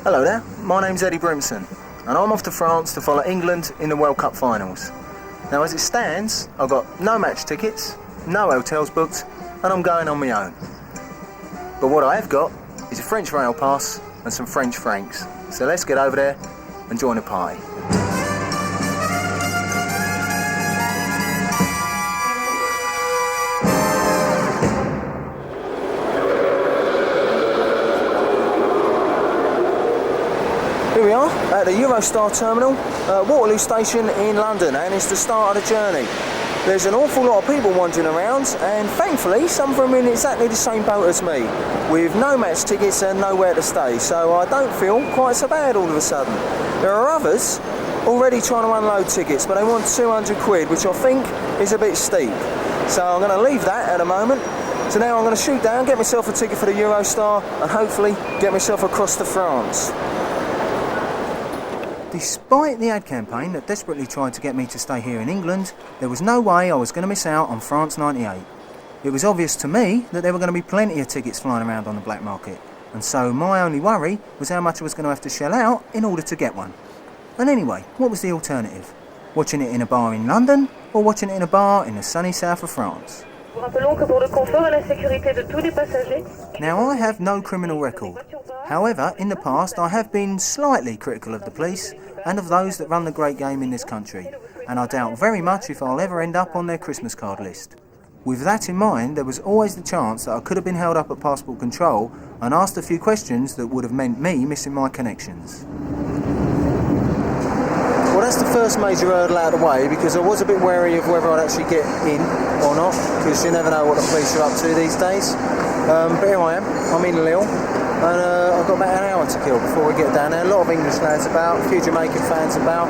Hello there, my name's Eddy Brimson and I'm off to France to follow England in the World Cup finals. Now as it stands, I've got no match tickets, no hotels booked and I'm going on my own. But what I have got is a French rail pass and some French francs. So let's get over there and join the party. Here we are at the Eurostar terminal at Waterloo Station in London, and it's the start of the journey. There's an awful lot of people wandering around, and thankfully some of them are in exactly the same boat as me, with no match tickets and nowhere to stay, so I don't feel quite so bad all of a sudden. There are others already trying to unload tickets, but they want 200 quid, which I think is a bit steep. So I'm going to leave that at the moment. So now I'm going to shoot down, get myself a ticket for the Eurostar, and hopefully get myself across to France. Despite the ad campaign that desperately tried to get me to stay here in England, there was no way I was going to miss out on France '98. It was obvious to me that there were going to be plenty of tickets flying around on the black market, and so my only worry was how much I was going to have to shell out in order to get one. And anyway, what was the alternative? Watching it in a bar in London, or watching it in a bar in the sunny south of France? Now I have no criminal record. However, in the past I have been slightly critical of the police and of those that run the great game in this country, and I doubt very much if I'll ever end up on their Christmas card list. With that in mind, there was always the chance that I could have been held up at passport control and asked a few questions that would have meant me missing my connections. Well, that's the first major hurdle out of the way, because I was a bit wary of whether I'd actually get in or not, because you never know what the police are up to these days. But here I am, I'm in Lille, and I've got about an hour to kill before we get down there. A lot of English lads about, a few Jamaican fans about,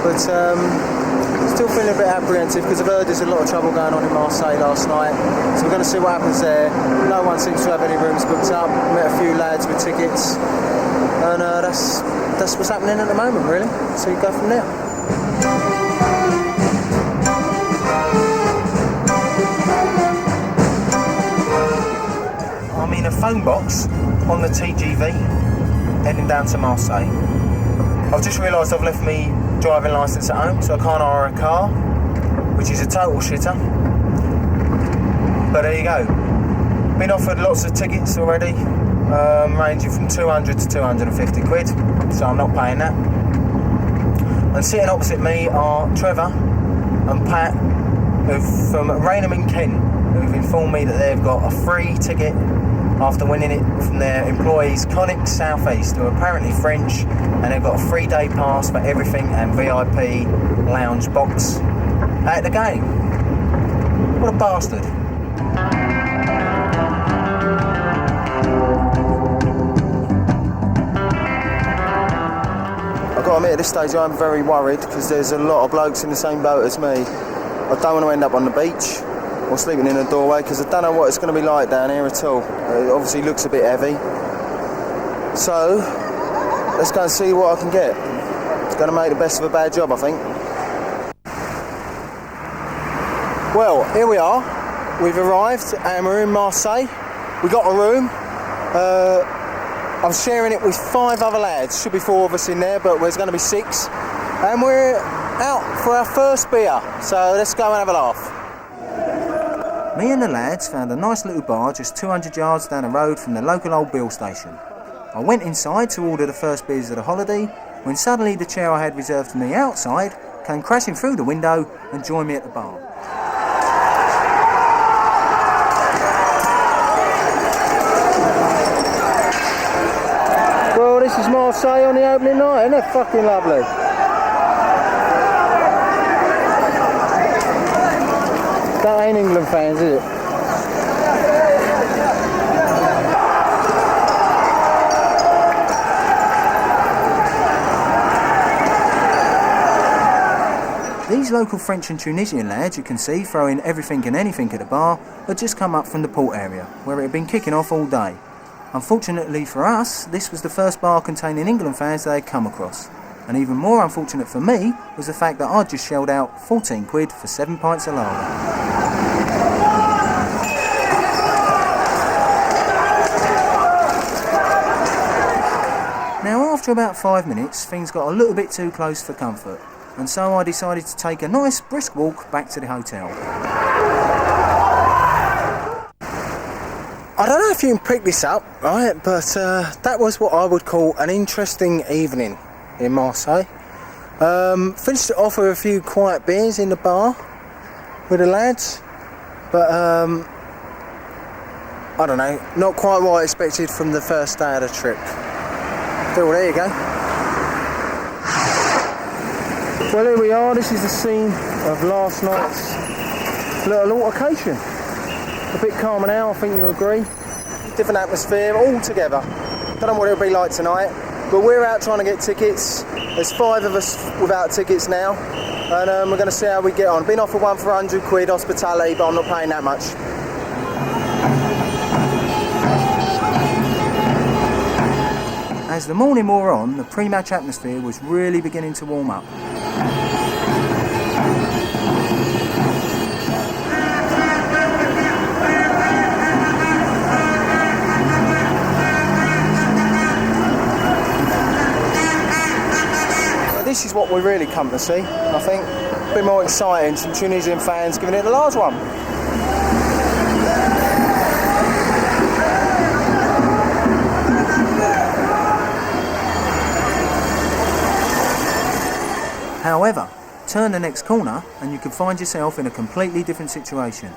but still feeling a bit apprehensive because I've heard there's a lot of trouble going on in Marseille last night, so we're going to see what happens there. No one seems to have any rooms booked up. Met a few lads with tickets, and that's what's happening at the moment, really. So you go from there. I'm in a phone box on the TGV, heading down to Marseille. I've just realised I've left my driving licence at home, so I can't hire a car, which is a total shitter. But there you go. Been offered lots of tickets already, ranging from 200 to 250 quid, so I'm not paying that. And sitting opposite me are Trevor and Pat, from Raynham in Kent, who've informed me that they've got a free ticket after winning it from their employees Conic South East, who are apparently French, and they've got a 3-day pass for everything and VIP lounge box at the game. What a bastard. I've got to admit, at this stage I'm very worried, because there's a lot of blokes in the same boat as me. I don't want to end up on the beach or sleeping in a doorway, because I don't know what it's going to be like down here at all. It obviously looks a bit heavy. So, let's go and see what I can get. It's going to make the best of a bad job, I think. Well, here we are. We've arrived and we're in Marseille. We got a room. I'm sharing it with 5 other lads. Should be 4 of us in there, but there's going to be 6. And we're out for our first beer. So let's go and have a laugh. Me and the lads found a nice little bar just 200 yards down the road from the local old Bill station. I went inside to order the first beers of the holiday, when suddenly the chair I had reserved for me outside came crashing through the window and joined me at the bar. Well, this is Marseille on the opening night, isn't it? Fucking lovely. That ain't England fans, is it? These local French and Tunisian lads you can see throwing everything and anything at the bar had just come up from the port area, where it had been kicking off all day. Unfortunately for us, this was the first bar containing England fans they had come across. And even more unfortunate for me was the fact that I'd just shelled out 14 quid for 7 pints of lager. Now after about 5 minutes, things got a little bit too close for comfort, and so I decided to take a nice brisk walk back to the hotel. I don't know if you can pick this up, right, but that was what I would call an interesting evening in Marseille. Finished it off with a few quiet beers in the bar with the lads, but I don't know, not quite what I expected from the first day of the trip. Still, there you go. Well, here we are. This is the scene of last night's little altercation. A bit calmer now, I think you agree. Different atmosphere altogether. Don't know what it'll be like tonight, but we're out trying to get tickets. There's 5 of us without tickets now, and we're going to see how we get on. Been offered one for £100 hospitality, but I'm not paying that much. As the morning wore on, the pre-match atmosphere was really beginning to warm up. This is what we really come to see, I think. A bit more exciting, some Tunisian fans giving it a large one. However, turn the next corner and you can find yourself in a completely different situation.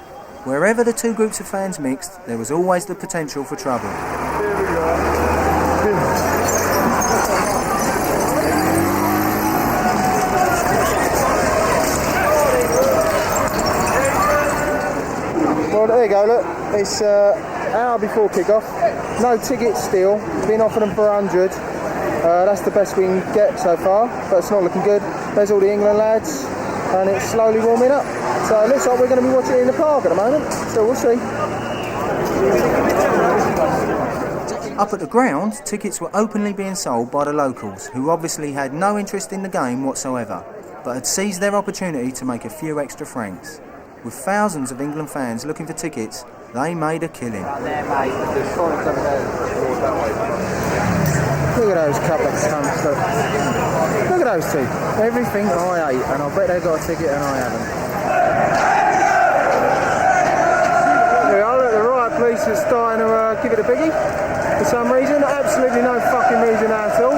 Wherever the two groups of fans mixed, there was always the potential for trouble. Here we go. Well, there you go, look, it's an hour before kick-off, no tickets still, been offered them for 100, that's the best we can get so far, but it's not looking good. There's all the England lads, and it's slowly warming up, so it looks like we're going to be watching it in the park at the moment, so we'll see. Up at the ground, tickets were openly being sold by the locals, who obviously had no interest in the game whatsoever, but had seized their opportunity to make a few extra francs. With thousands of England fans looking for tickets, they made a killing. Look at those couple of cunts, look. Look at those two. Everything I ate, and I bet they got a ticket and I haven't. There we are, look, the riot police are starting to give it a biggie for some reason. Absolutely no fucking reason at all.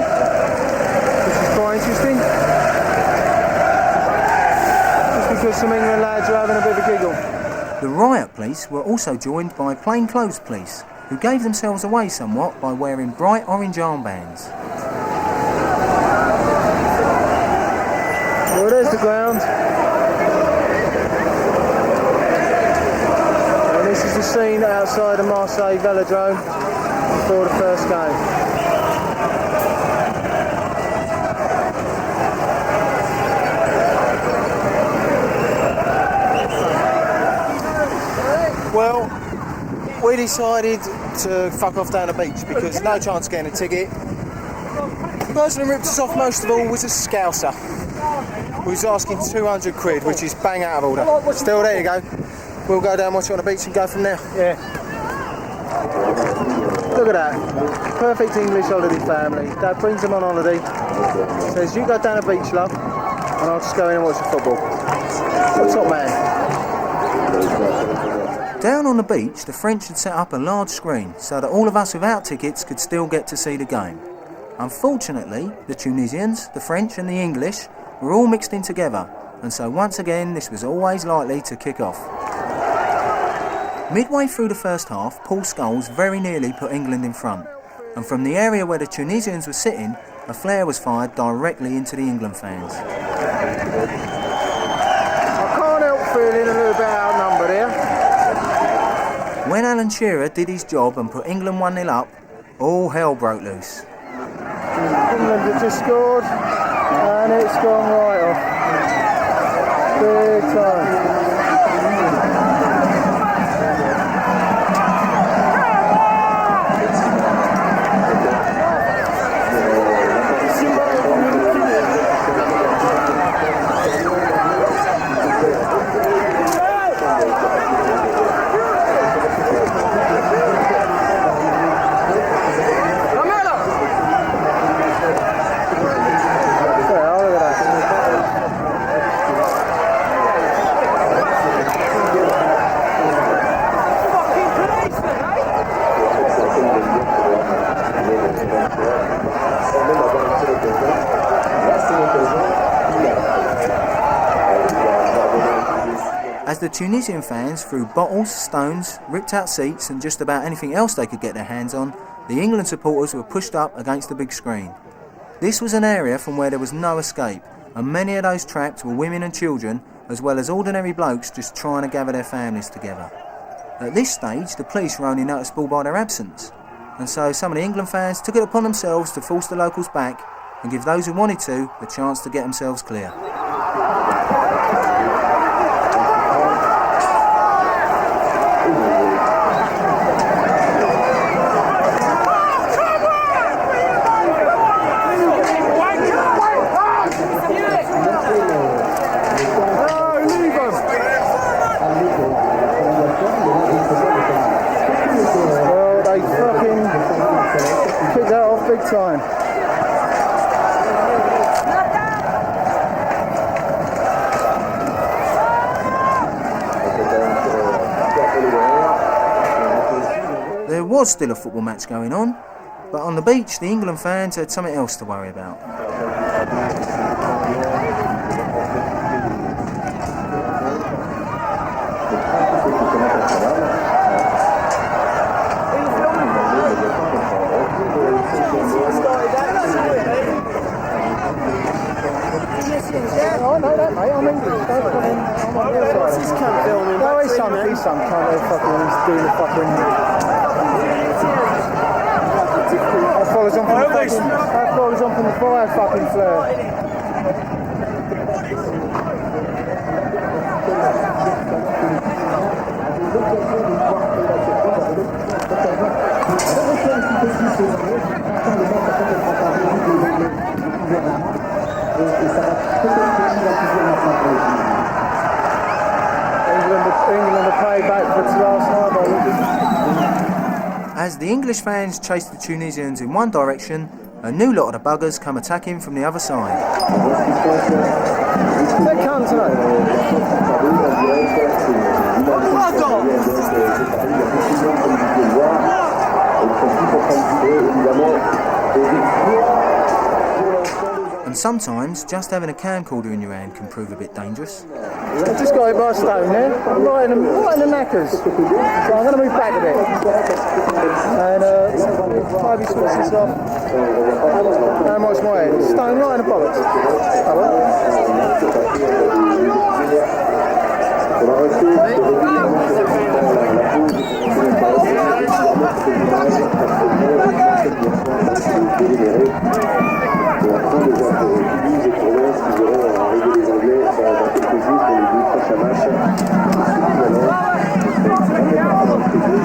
This is quite interesting. Because some England lads are having a bit of a giggle. The riot police were also joined by plainclothes police, who gave themselves away somewhat by wearing bright orange armbands. Well, there's the ground. And this is the scene outside the Marseille Velodrome before the first game. Well, we decided to fuck off down the beach because no chance of getting a ticket. The person who ripped us off most of all was a Scouser, who was asking £200, which is bang out of order. Still, there you go. We'll go down, watch it on the beach and go from there. Yeah. Look at that. Perfect English holiday family. Dad brings them on holiday. Says, you go down the beach, love, and I'll just go in and watch the football. What's up, man? Down on the beach, the French had set up a large screen so that all of us without tickets could still get to see the game. Unfortunately, the Tunisians, the French and the English were all mixed in together, and so once again this was always likely to kick off. Midway through the first half, Paul Scholes very nearly put England in front, and from the area where the Tunisians were sitting, a flare was fired directly into the England fans. I can't help feeling a little bit outnumbered here. When Alan Shearer did his job and put England 1-0 up, all hell broke loose. England had just scored, and it's gone right off. Big time. As the Tunisian fans threw bottles, stones, ripped out seats and just about anything else they could get their hands on, the England supporters were pushed up against the big screen. This was an area from where there was no escape, and many of those trapped were women and children, as well as ordinary blokes just trying to gather their families together. At this stage, the police were only noticeable by their absence, and so some of the England fans took it upon themselves to force the locals back and give those who wanted to the chance to get themselves clear. Big time. There was still a football match going on, but on the beach the England fans had something else to worry about. Oh, no, that mate, I'm English. Don't put in. What's this cunt filming? No, he's some cunt there fucking, he's doing the fucking. That follows on from the fire fucking flare. England are paid back for last night. As the English fans chased the Tunisians in one direction, a new lot of the buggers come attacking from the other side. They can't And sometimes just having a camcorder in your hand can prove a bit dangerous. I just got hit by a stone there, right in the knackers. So I'm going to move back a bit. And maybe switch this off. How much my head? Stone right in the bollocks.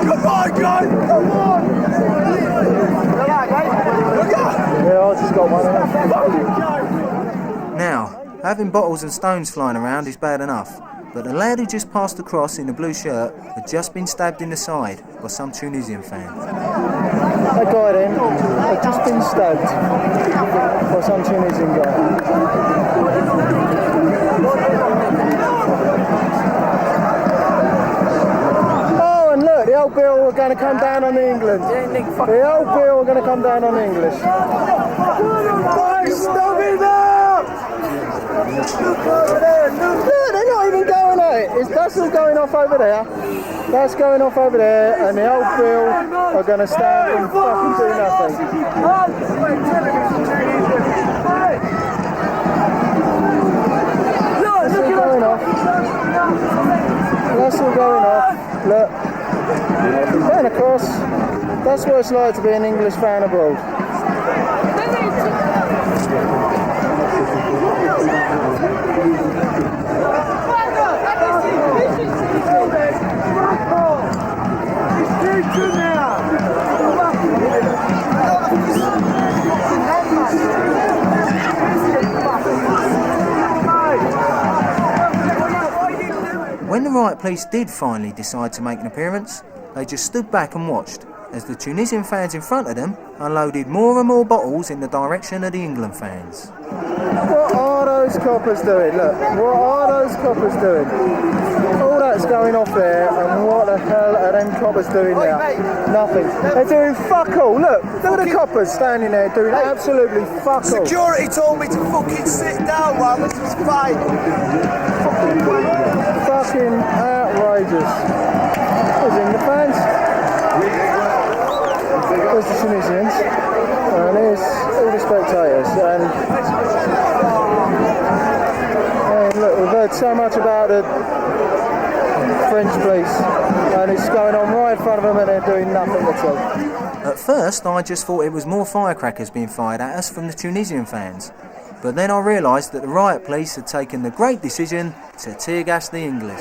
Come on, guys! Come on! Yeah, I just got one. Now, having bottles and stones flying around is bad enough, but the lad who just passed across in the blue shirt had just been stabbed in the side by some Tunisian fan. That guy then had just been stabbed by some Tunisian guy. Oh, and look, the old bill are going to come down on England. The old bill are going to come down on English. Stop it up! Look, they're not even going at it. That's all going off over there. That's going off over there, and the old bill are going to stand and fucking do nothing. That's all going off. That's all going off. Look. And of course, that's what it's like to be an English fan abroad. When the riot police did finally decide to make an appearance, they just stood back and watched as the Tunisian fans in front of them unloaded more and more bottles in the direction of the England fans. What are those coppers doing? Look, what are those coppers doing? All that's going off there, and what the hell are them coppers doing now? Nothing. They're doing fuck all. Look at the coppers standing there doing absolutely fuck all. Security told me to fucking sit down while this was fighting. Fuck fucking outrageous. There's in the fans. There's the Tunisians. And there's all the spectators. And look, we've heard so much about the French police, and it's going on right in front of them and they're doing nothing at all. At first, I just thought it was more firecrackers being fired at us from the Tunisian fans. But then I realised that the riot police had taken the great decision to tear gas the English.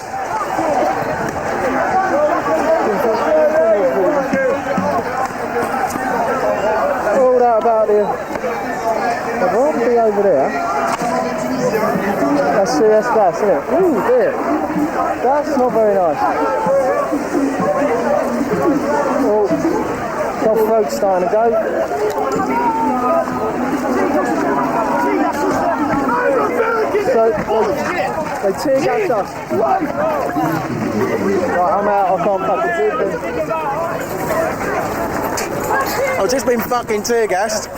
All that about the robbery over there. That's CS gas, isn't it? Ooh, dear. That's not very nice. Oh, got throats starting to go. So, they tear gassed us. Right, I'm out, I can't fucking do them. I've just been fucking tear gassed,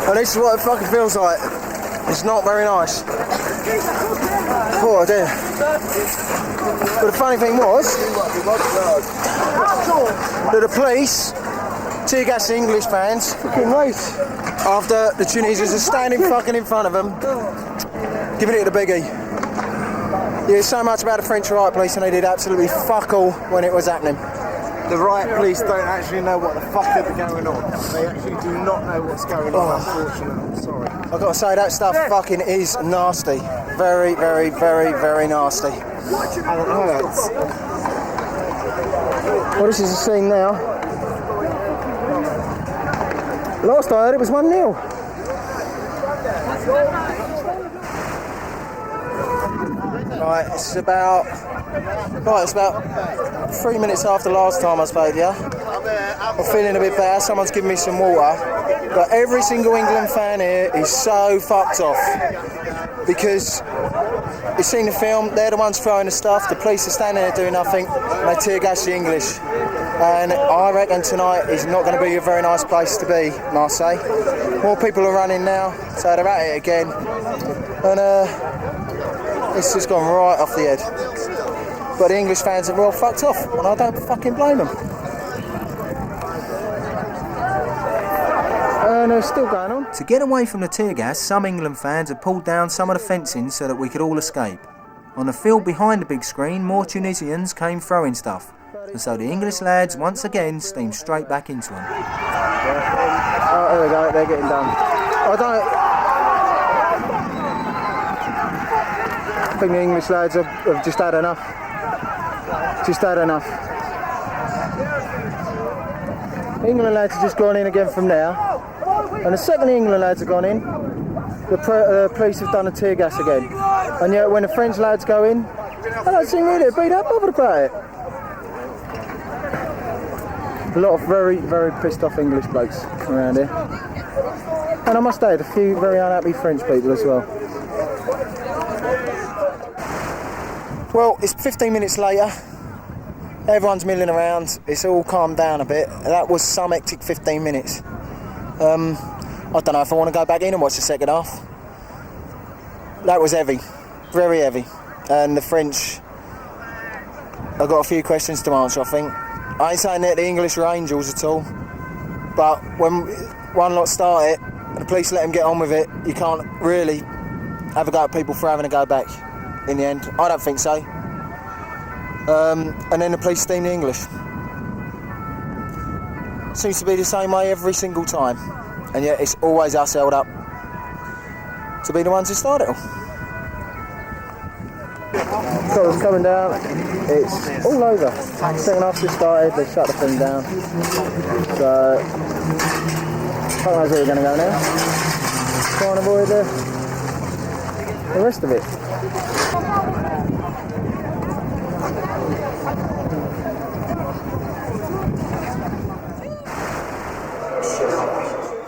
and this is what it fucking feels like. It's not very nice. Oh dear. But the funny thing was that the police tear gassed the English fans Fucking race. after the Tunisians are standing fucking in front of them, giving it the biggie. Yeah, so much about the French riot police, and they did absolutely fuck all when it was happening. The riot police don't actually know what the fuck is going on. They actually do not know what's going on, unfortunately. I'm sorry. I've got to say, that stuff fucking is nasty. Very, very, very, very nasty. And it hurts. Well, this is the scene now. Last I heard it was 1-0. Right, it's about 3 minutes after last time I spoke to you. I'm feeling a bit better, someone's giving me some water. But every single England fan here is so fucked off. Because you've seen the film, they're the ones throwing the stuff, the police are standing there doing nothing, and they tear gas the English. And I reckon tonight is not going to be a very nice place to be, Marseille. More people are running now, so they're at it again. And it's just gone right off the head. But the English fans are all fucked off, and I don't fucking blame them. And it's still going on. To get away from the tear gas, some England fans had pulled down some of the fencing so that we could all escape. On the field behind the big screen, more Tunisians came throwing stuff, and so the English lads once again steamed straight back into them. Oh, there we go, they're getting done. I think the English lads have just had enough. Just had enough. England lads have just gone in again from there. And the second the England lads have gone in, the police have done a tear gas again. And yet when the French lads go in, they don't seem really to be that bothered about it. A lot of very, very pissed off English blokes around here. And I must add, a few very unhappy French people as well. Well, it's 15 minutes later. Everyone's milling around. It's all calmed down a bit. That was some hectic 15 minutes. I don't know if I want to go back in and watch the second half. That was heavy. Very heavy. And the French, I've got a few questions to answer, I think. I ain't saying that the English are angels at all. But when one lot start it, and the police let them get on with it, you can't really have a go at people for having a go back in the end. I don't think so. And then the police steam the English. Seems to be the same way every single time. And yet it's always us held up to be the ones who start it all. Scott's coming down, it's all over. Second half just started, they shut the thing down. So, I don't know where we're going to go now. Try and avoid the rest of it.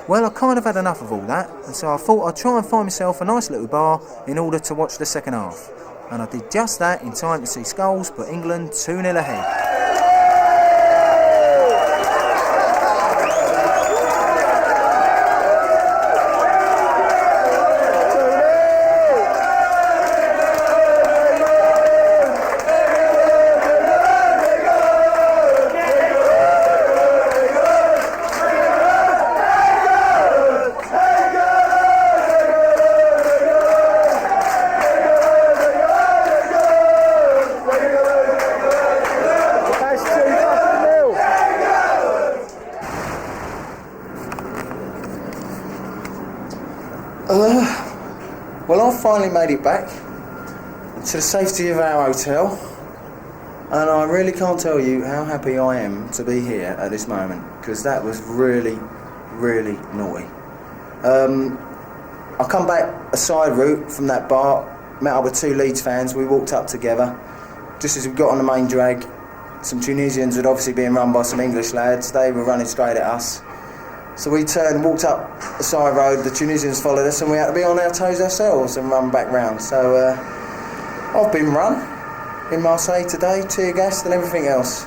Well, I kind of had enough of all that, and so I thought I'd try and find myself a nice little bar in order to watch the second half. And I did just that in time to see Skulls put England 2-0 ahead. Well, I've finally made it back to the safety of our hotel, and I really can't tell you how happy I am to be here at this moment, because that was really, really naughty. I come back a side route from that bar, met up with two Leeds fans, we walked up together. Just as we got on the main drag, some Tunisians had obviously been run by some English lads, they were running straight at us. So we turned, walked up the side road, the Tunisians followed us, and we had to be on our toes ourselves and run back round. So I've been run in Marseille today, Teargas and everything else.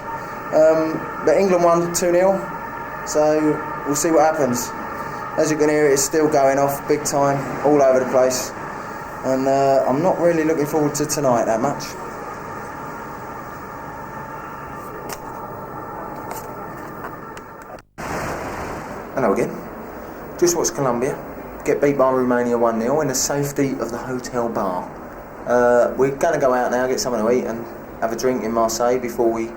But England won 2-0, so we'll see what happens. As you can hear, it's still going off big time, all over the place. And I'm not really looking forward to tonight that much. Hello again. Just watched Colombia get beat by Romania 1-0 in the safety of the hotel bar. We're going to go out now, get something to eat and have a drink in Marseille before we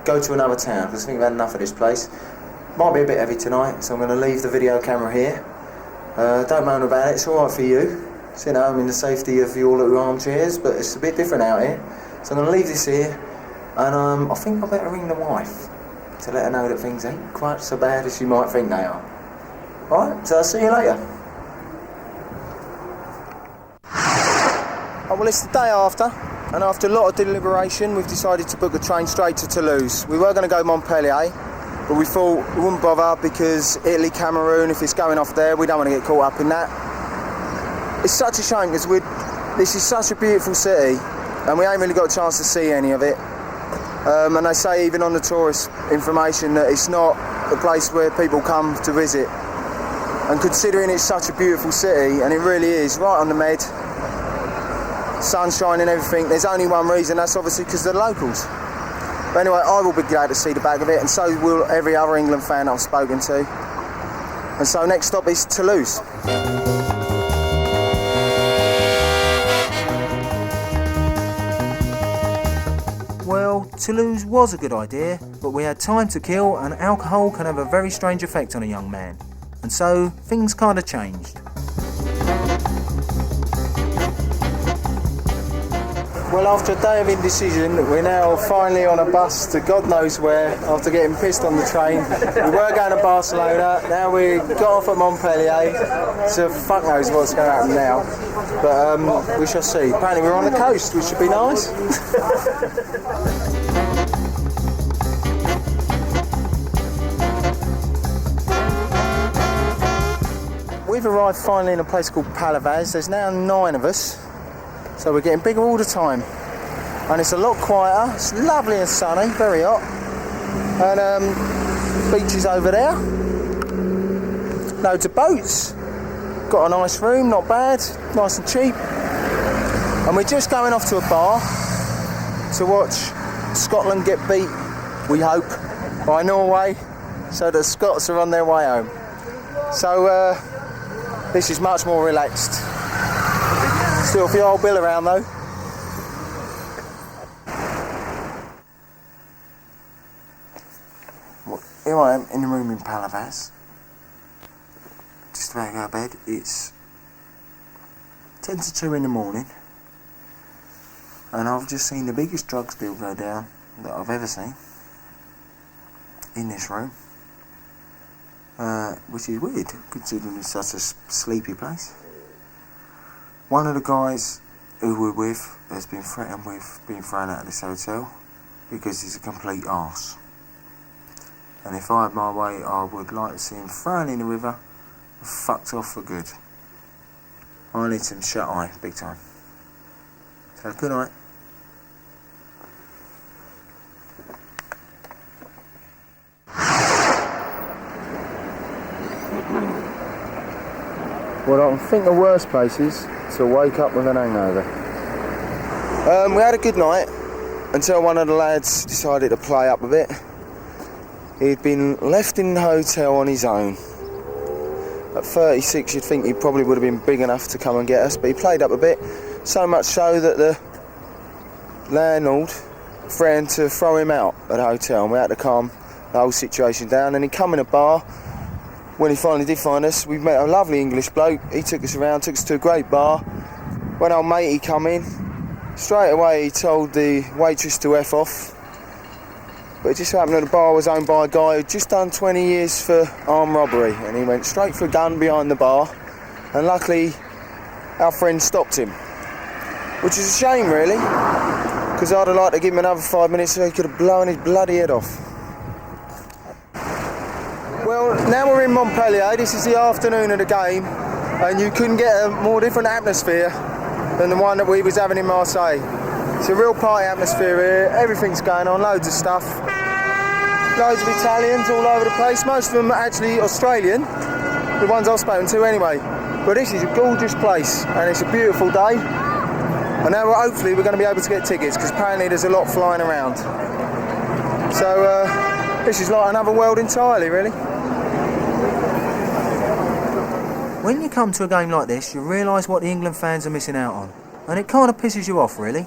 go to another town, because I think we've had enough of this place. Might be a bit heavy tonight, so I'm going to leave the video camera here. Don't moan about it, it's alright for you, sitting at home in the safety of your little armchairs, but it's a bit different out here. So I'm going to leave this here, and I think I better ring the wife to let her know that things ain't quite so bad as you might think they are. Alright, so I'll see you later. Oh, well, it's the day after, and after a lot of deliberation, we've decided to book a train straight to Toulouse. We were going to go Montpellier, but we thought we wouldn't bother because Italy, Cameroon, if it's going off there, we don't want to get caught up in that. It's such a shame because this is such a beautiful city, and we ain't really got a chance to see any of it. And they say even on the tourist information that it's not a place where people come to visit. And considering it's such a beautiful city, and it really is, right on the Med, sunshine and everything, there's only one reason, that's obviously because they're locals. But anyway, I will be glad to see the back of it, and so will every other England fan I've spoken to. And so next stop is Toulouse. Well, Toulouse was a good idea, but we had time to kill, and alcohol can have a very strange effect on a young man. And so, things kind of changed. Well, after a day of indecision, we're now finally on a bus to God knows where, after getting pissed on the train. We were going to Barcelona, now we got off at Montpellier, so fuck knows what's going to happen now. But we shall see. Apparently we're on the coast, which should be nice. We've arrived finally in a place called Palavas. There's now 9 of us. So we're getting bigger all the time, and it's a lot quieter. It's lovely and sunny, very hot, and beach is over there. Loads of boats. Got a nice room, not bad, nice and cheap. And we're just going off to a bar to watch Scotland get beat, we hope, by Norway, so the Scots are on their way home. So this is much more relaxed. Still a few old Bill around though. Well, here I am in the room in Palavas. Just about to go to bed. It's 10 to 2 in the morning. And I've just seen the biggest drugs bill go down that I've ever seen in this room. Which is weird, considering it's such a sleepy place. One of the guys who we're with has been threatened with being thrown out of this hotel because he's a complete arse. And if I had my way, I would like to see him thrown in the river and fucked off for good. I need some shut eye, big time. So good night. Well, I think the worst place is to wake up with an hangover. We had a good night until one of the lads decided to play up a bit. He'd been left in the hotel on his own. At 36 you'd think he probably would have been big enough to come and get us, but he played up a bit, so much so that the landlord threatened to throw him out at the hotel, and we had to calm the whole situation down. And he come in a bar when he finally did find us, we met a lovely English bloke. He took us around, took us to a great bar. When our matey come in, straight away he told the waitress to F off. But it just happened that the bar was owned by a guy who'd just done 20 years for armed robbery, and he went straight for a gun behind the bar, and luckily our friend stopped him. Which is a shame really, because I'd have liked to give him another 5 minutes so he could have blown his bloody head off. Well, now we're in Montpellier. This is the afternoon of the game, and you couldn't get a more different atmosphere than the one that we was having in Marseille. It's a real party atmosphere here. Everything's going on, loads of stuff. Loads of Italians all over the place. Most of them are actually Australian, the ones I've spoken to anyway. But this is a gorgeous place, and it's a beautiful day. And now hopefully we're going to be able to get tickets, because apparently there's a lot flying around. So this is like another world entirely, really. When you come to a game like this, you realise what the England fans are missing out on. And it kind of pisses you off, really.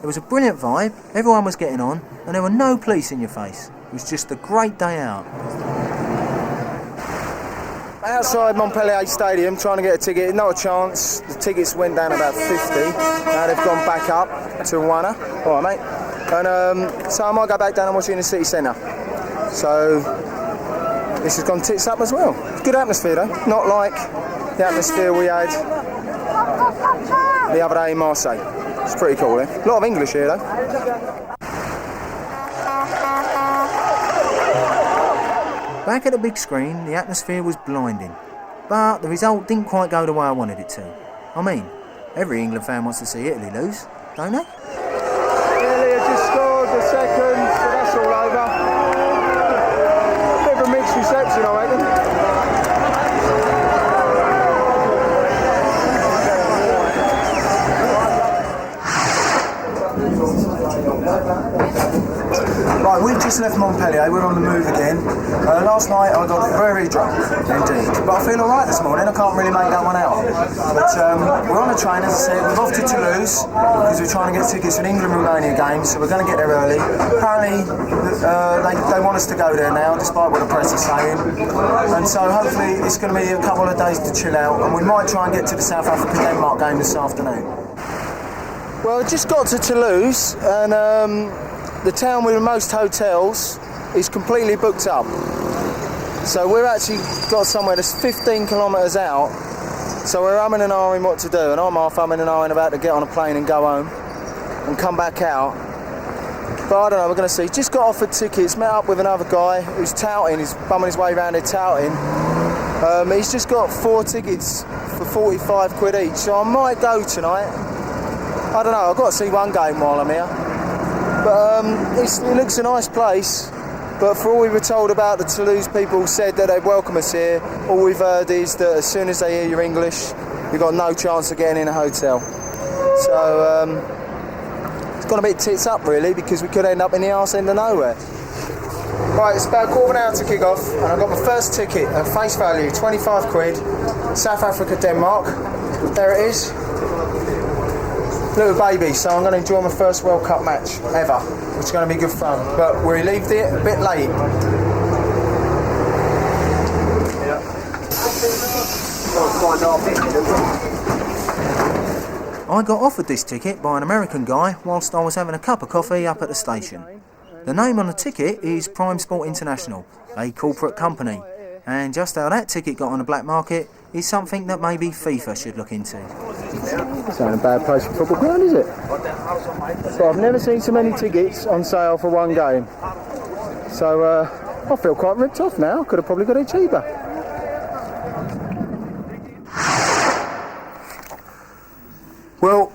It was a brilliant vibe, everyone was getting on, and there were no police in your face. It was just a great day out. Outside Montpellier Stadium, trying to get a ticket, not a chance. The tickets went down about 50. Now they've gone back up to a winner. All right, mate. And so I might go back down and watch it in the city centre. So this has gone tits up as well. Good atmosphere though, not like the atmosphere we had the other day in Marseille. It's pretty cool, eh? A lot of English here though. Back at the big screen, the atmosphere was blinding. But the result didn't quite go the way I wanted it to. I mean, every England fan wants to see Italy lose, don't they? Italy have just scored the second, so that's all over. Bit of a mixed reception, I reckon. Right, we've just left Montpellier, we're on the move again. Last night I got very drunk, indeed. But I feel alright this morning, I can't really make that one out. But we're on the train, as I said, we're off to Toulouse, because we're trying to get tickets for an England-Romania game, so we're going to get there early. Apparently, they want us to go there now, despite what the press is saying. And so hopefully it's going to be a couple of days to chill out, and we might try and get to the South Africa-Denmark game this afternoon. Well, I just got to Toulouse, and the town with the most hotels is completely booked up. So we've actually got somewhere that's 15 kilometres out. So we're umming and ahhing what to do, and I'm half umming and ahhing about to get on a plane and go home and come back out. But I don't know, we're going to see. Just got offered tickets, met up with another guy who's touting, he's bumming his way around here touting. He's just got 4 tickets for 45 quid each, so I might go tonight. I don't know, I've got to see one game while I'm here. But it looks a nice place, but for all we were told about, the Toulouse people said that they'd welcome us here. All we've heard is that as soon as they hear you're English, you've got no chance of getting in a hotel. So it's gone a bit tits up really, because we could end up in the arse end of nowhere. Right, it's about a quarter of an hour to kick off, and I've got my first ticket at face value, 25 quid, South Africa, Denmark. There it is. Little baby, so I'm going to enjoy my first World Cup match ever, which is going to be good fun. But we leaved it a bit late. I got offered this ticket by an American guy whilst I was having a cup of coffee up at the station. The name on the ticket is Prime Sport International, a corporate company, and just how that ticket got on the black market is something that maybe FIFA should look into. This ain't a bad place for football ground, is it? But I've never seen so many tickets on sale for one game. So I feel quite ripped off now. Could have probably got it cheaper. Well,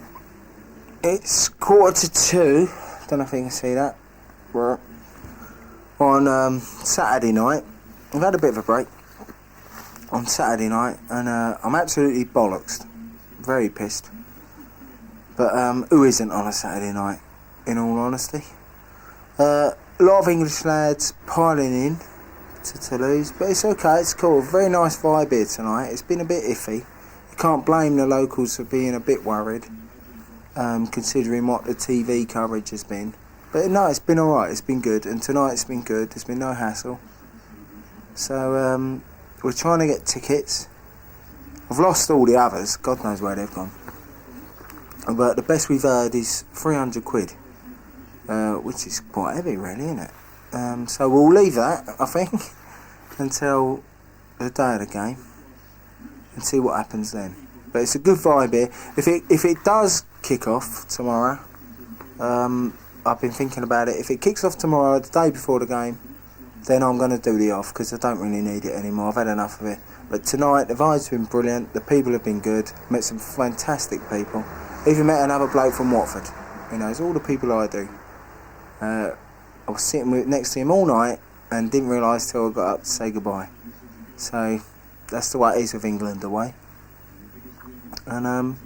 it's 1:45. Don't know if you can see that. On Saturday night, I've had a bit of a break on Saturday night, and I'm absolutely bollocksed, very pissed. But who isn't on a Saturday night, in all honesty? A lot of English lads piling in to Toulouse, but it's okay, it's cool. Very nice vibe here tonight. It's been a bit iffy. You can't blame the locals for being a bit worried, considering what the TV coverage has been. But no, it's been alright, it's been good, and tonight's been good, there's been no hassle. So we're trying to get tickets. I've lost all the others, God knows where they've gone. But the best we've heard is 300 quid, which is quite heavy really, isn't it? So we'll leave that, I think, until the day of the game and see what happens then. But it's a good vibe here. If it does kick off tomorrow, I've been thinking about it. If it kicks off tomorrow, the day before the game, then I'm going to do the off because I don't really need it anymore. I've had enough of it. But tonight, the vibe's been brilliant. The people have been good. Met some fantastic people. Even met another bloke from Watford. You know, it's all the people I do. I was sitting next to him all night and didn't realise till I got up to say goodbye. So that's the way it is with England away. And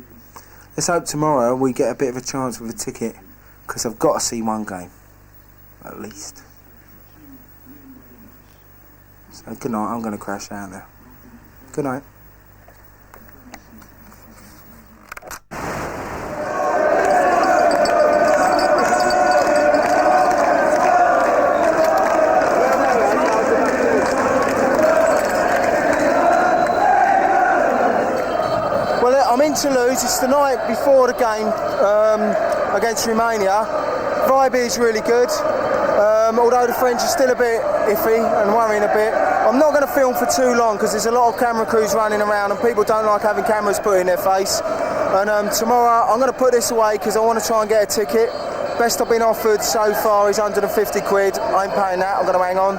let's hope tomorrow we get a bit of a chance with a ticket, because I've got to see one game, at least. So good night, I'm going to crash out there. Good night. Well, I'm in Toulouse. It's the night before the game against Romania. Vibe is really good. Although the French are still a bit iffy and worrying a bit. I'm not going to film for too long because there's a lot of camera crews running around and people don't like having cameras put in their face. And tomorrow I'm going to put this away because I want to try and get a ticket. Best I've been offered so far is 150 quid. I ain't paying that, I'm going to hang on.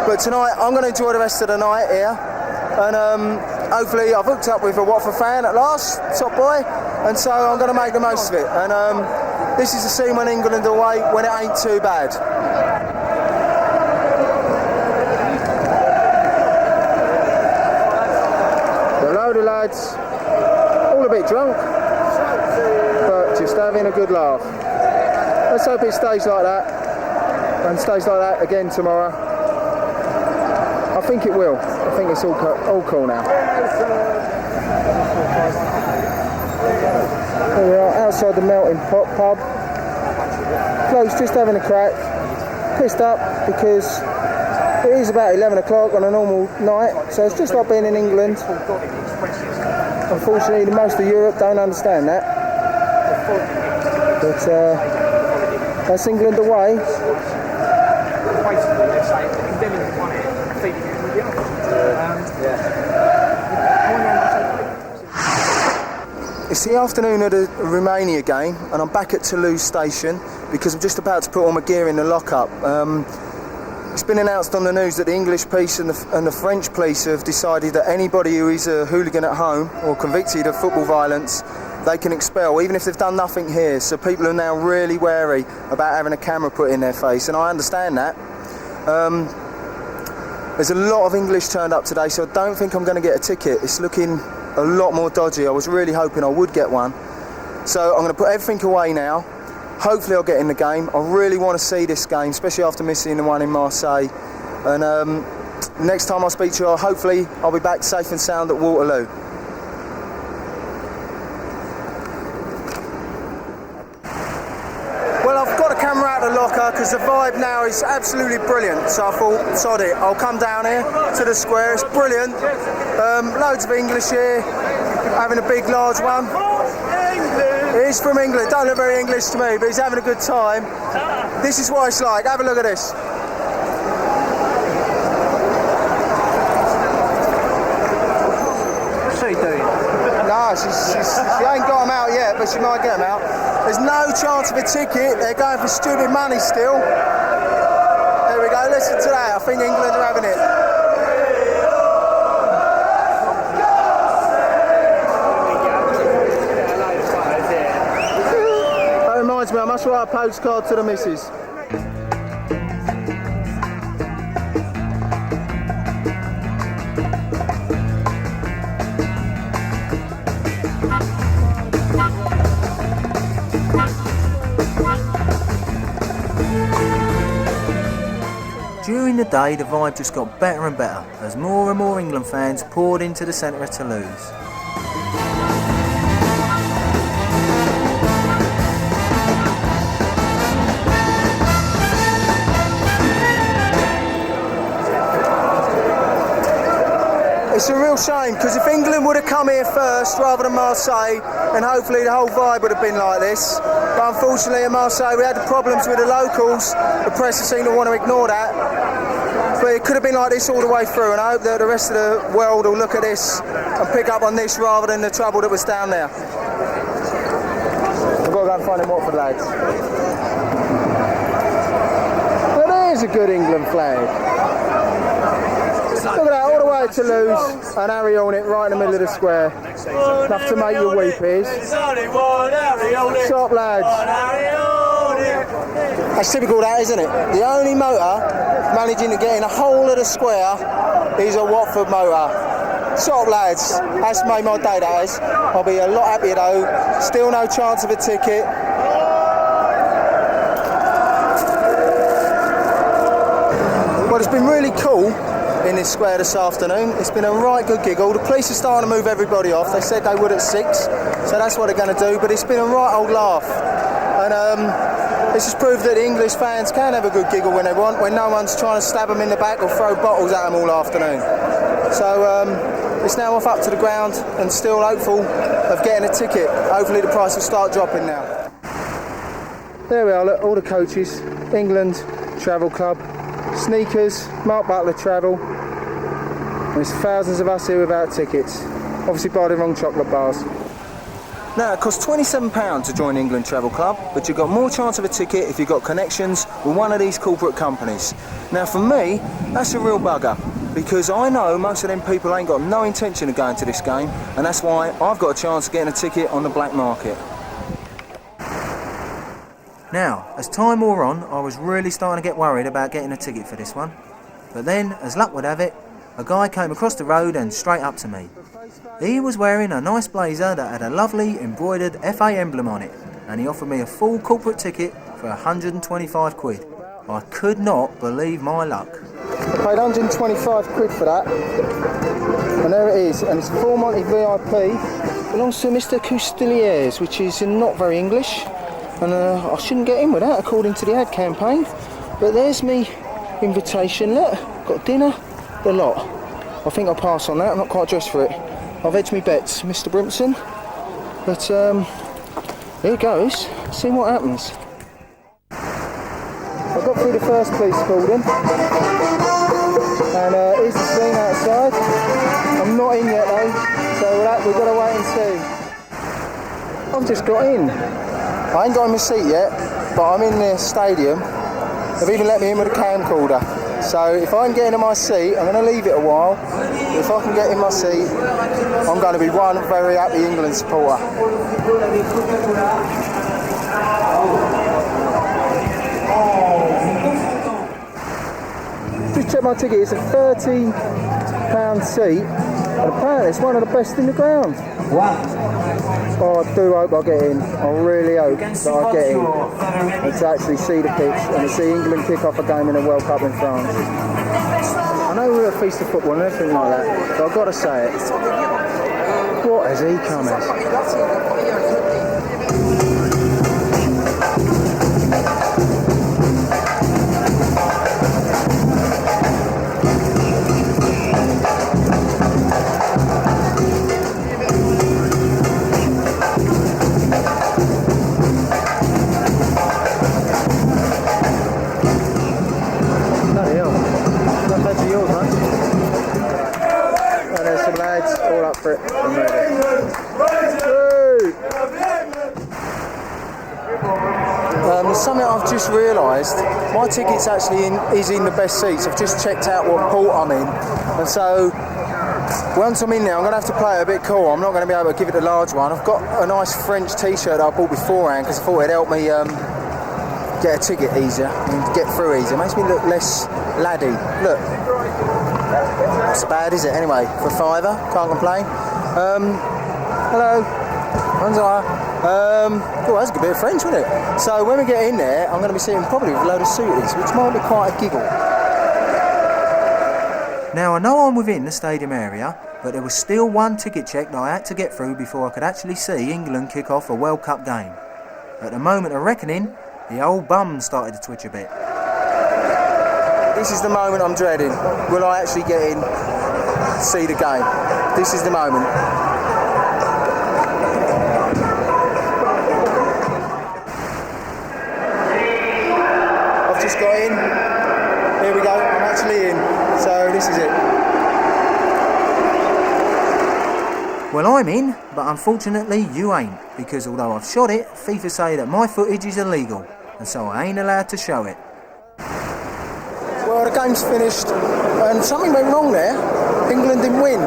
But tonight I'm going to enjoy the rest of the night here. And hopefully I've hooked up with a Watford fan at last, top boy. And so I'm going to make the most of it. And this is the scene when England are away, when it ain't too bad. A load of lads, all a bit drunk, but just having a good laugh. Let's hope it stays like that, and stays like that again tomorrow. I think it will. I think it's all cool now. Here we are, outside the Melting Pot pub. Blokes just having a crack. Pissed up because it is about 11 o'clock on a normal night, so it's just like being in England. Unfortunately, most of Europe don't understand that. But that's England away. It's the afternoon of the Romania game and I'm back at Toulouse station because I'm just about to put all my gear in the lockup. It's been announced on the news that the English police and the French police have decided that anybody who is a hooligan at home or convicted of football violence, they can expel, even if they've done nothing here. So people are now really wary about having a camera put in their face, and I understand that. There's a lot of English turned up today, so I don't think I'm going to get a ticket. It's looking a lot more dodgy. I was really hoping I would get one. So I'm going to put everything away now. Hopefully I'll get in the game. I really want to see this game, especially after missing the one in Marseille. And next time I speak to you, hopefully I'll be back safe and sound at Waterloo. Well, I've got a camera out of the locker because the vibe now is absolutely brilliant. So I thought, sod it, I'll come down here to the square. It's brilliant. Loads of English here, having a big, large one. He's from England, don't look very English to me, but he's having a good time. This is what it's like, have a look at this. What's she doing? No, she ain't got them out yet, but she might get them out. There's no chance of a ticket, they're going for stupid money still. There we go, listen to that, I think England are having it. Reminds me, I must write a postcard to the missus. During the day, the vibe just got better and better as more and more England fans poured into the centre of Toulouse. It's a real shame, because if England would have come here first rather than Marseille, then hopefully the whole vibe would have been like this. But unfortunately in Marseille we had the problems with the locals. The press seem to want to ignore that. But it could have been like this all the way through, and I hope that the rest of the world will look at this and pick up on this rather than the trouble that was down there. I've got to go and find him Watford lads. Well, there's a good England flag. Look at that, all the way to Toulouse, and Harry on it right in the middle of the square. Enough to make you weep, is. Top lads. That's typical that, isn't it? The only motor managing to get in the whole of the square is a Watford motor. Top lads. That's made my day, that is. I'll be a lot happier though. Still no chance of a ticket. Well, it's been really cool in this square this afternoon. It's been a right good giggle. The police are starting to move everybody off. They said they would at 6, so that's what they're going to do. But it's been a right old laugh. And this has proved that the English fans can have a good giggle when they want, when no one's trying to stab them in the back or throw bottles at them all afternoon. So it's now off up to the ground and still hopeful of getting a ticket. Hopefully the price will start dropping now. There we are, look, all the coaches. England Travel Club. Sneakers, Mark Butler Travel. There's thousands of us here without tickets. Obviously buy the wrong chocolate bars. Now, it costs £27 to join England Travel Club, but you've got more chance of a ticket if you've got connections with one of these corporate companies. Now, for me, that's a real bugger, because I know most of them people ain't got no intention of going to this game, and that's why I've got a chance of getting a ticket on the black market. Now, as time wore on, I was really starting to get worried about getting a ticket for this one. But then, as luck would have it, a guy came across the road and straight up to me. He was wearing a nice blazer that had a lovely embroidered FA emblem on it, and he offered me a full corporate ticket for 125 quid. I could not believe my luck. I paid 125 quid for that, and there it is, and it's Full Monty VIP. Belongs to Mr. Coustiliers, which is not very English. And I shouldn't get in with that according to the ad campaign. But there's me invitation, look, got dinner, the lot. I think I'll pass on that, I'm not quite dressed for it. I've edged me bets, Mr. Brimson. But here goes, see what happens. I got through the first police cordon. And here's the scene outside. I'm not in yet though, so we've got to wait and see. I've just got in. I ain't got in my seat yet, but I'm in the stadium. They've even let me in with a camcorder. So if I can get into my seat, I'm going to leave it a while. If I can get in my seat, I'm going to be one very happy England supporter. Just check my ticket, it's a £30 seat, and apparently it's one of the best in the ground. Oh, I do hope I get in. I really hope that I get in and to actually see the pitch and to see England kick off a game in a World Cup in France. I know we're a feast of football and everything like that, but I've got to say it. What has he come as? For it. I'm ready. There's something I've just realised. My ticket's actually is in the best seats. I've just checked out what port I'm in, and so once I'm in there, I'm going to have to play it a bit cool. I'm not going to be able to give it a large one. I've got a nice French T-shirt that I bought beforehand because I thought it'd help me get a ticket easier and get through easier. It makes me look less laddie. Look. Not so bad, is it? Anyway, for a fiver, can't complain. Hello. Bonjour. Oh, that's a good bit of French, wasn't it? So when we get in there, I'm going to be sitting probably with a load of suities, which might be quite a giggle. Now, I know I'm within the stadium area, but there was still one ticket check that I had to get through before I could actually see England kick off a World Cup game. At the moment of reckoning, the old bum started to twitch a bit. This is the moment I'm dreading. Will I actually get in? see the game. This is the moment. I've just got in. Here we go. I'm actually in. So this is it. Well, I'm in, but unfortunately you ain't, because although I've shot it, FIFA say that my footage is illegal, and so I ain't allowed to show it. Well, the game's finished, and something went wrong there. England didn't win.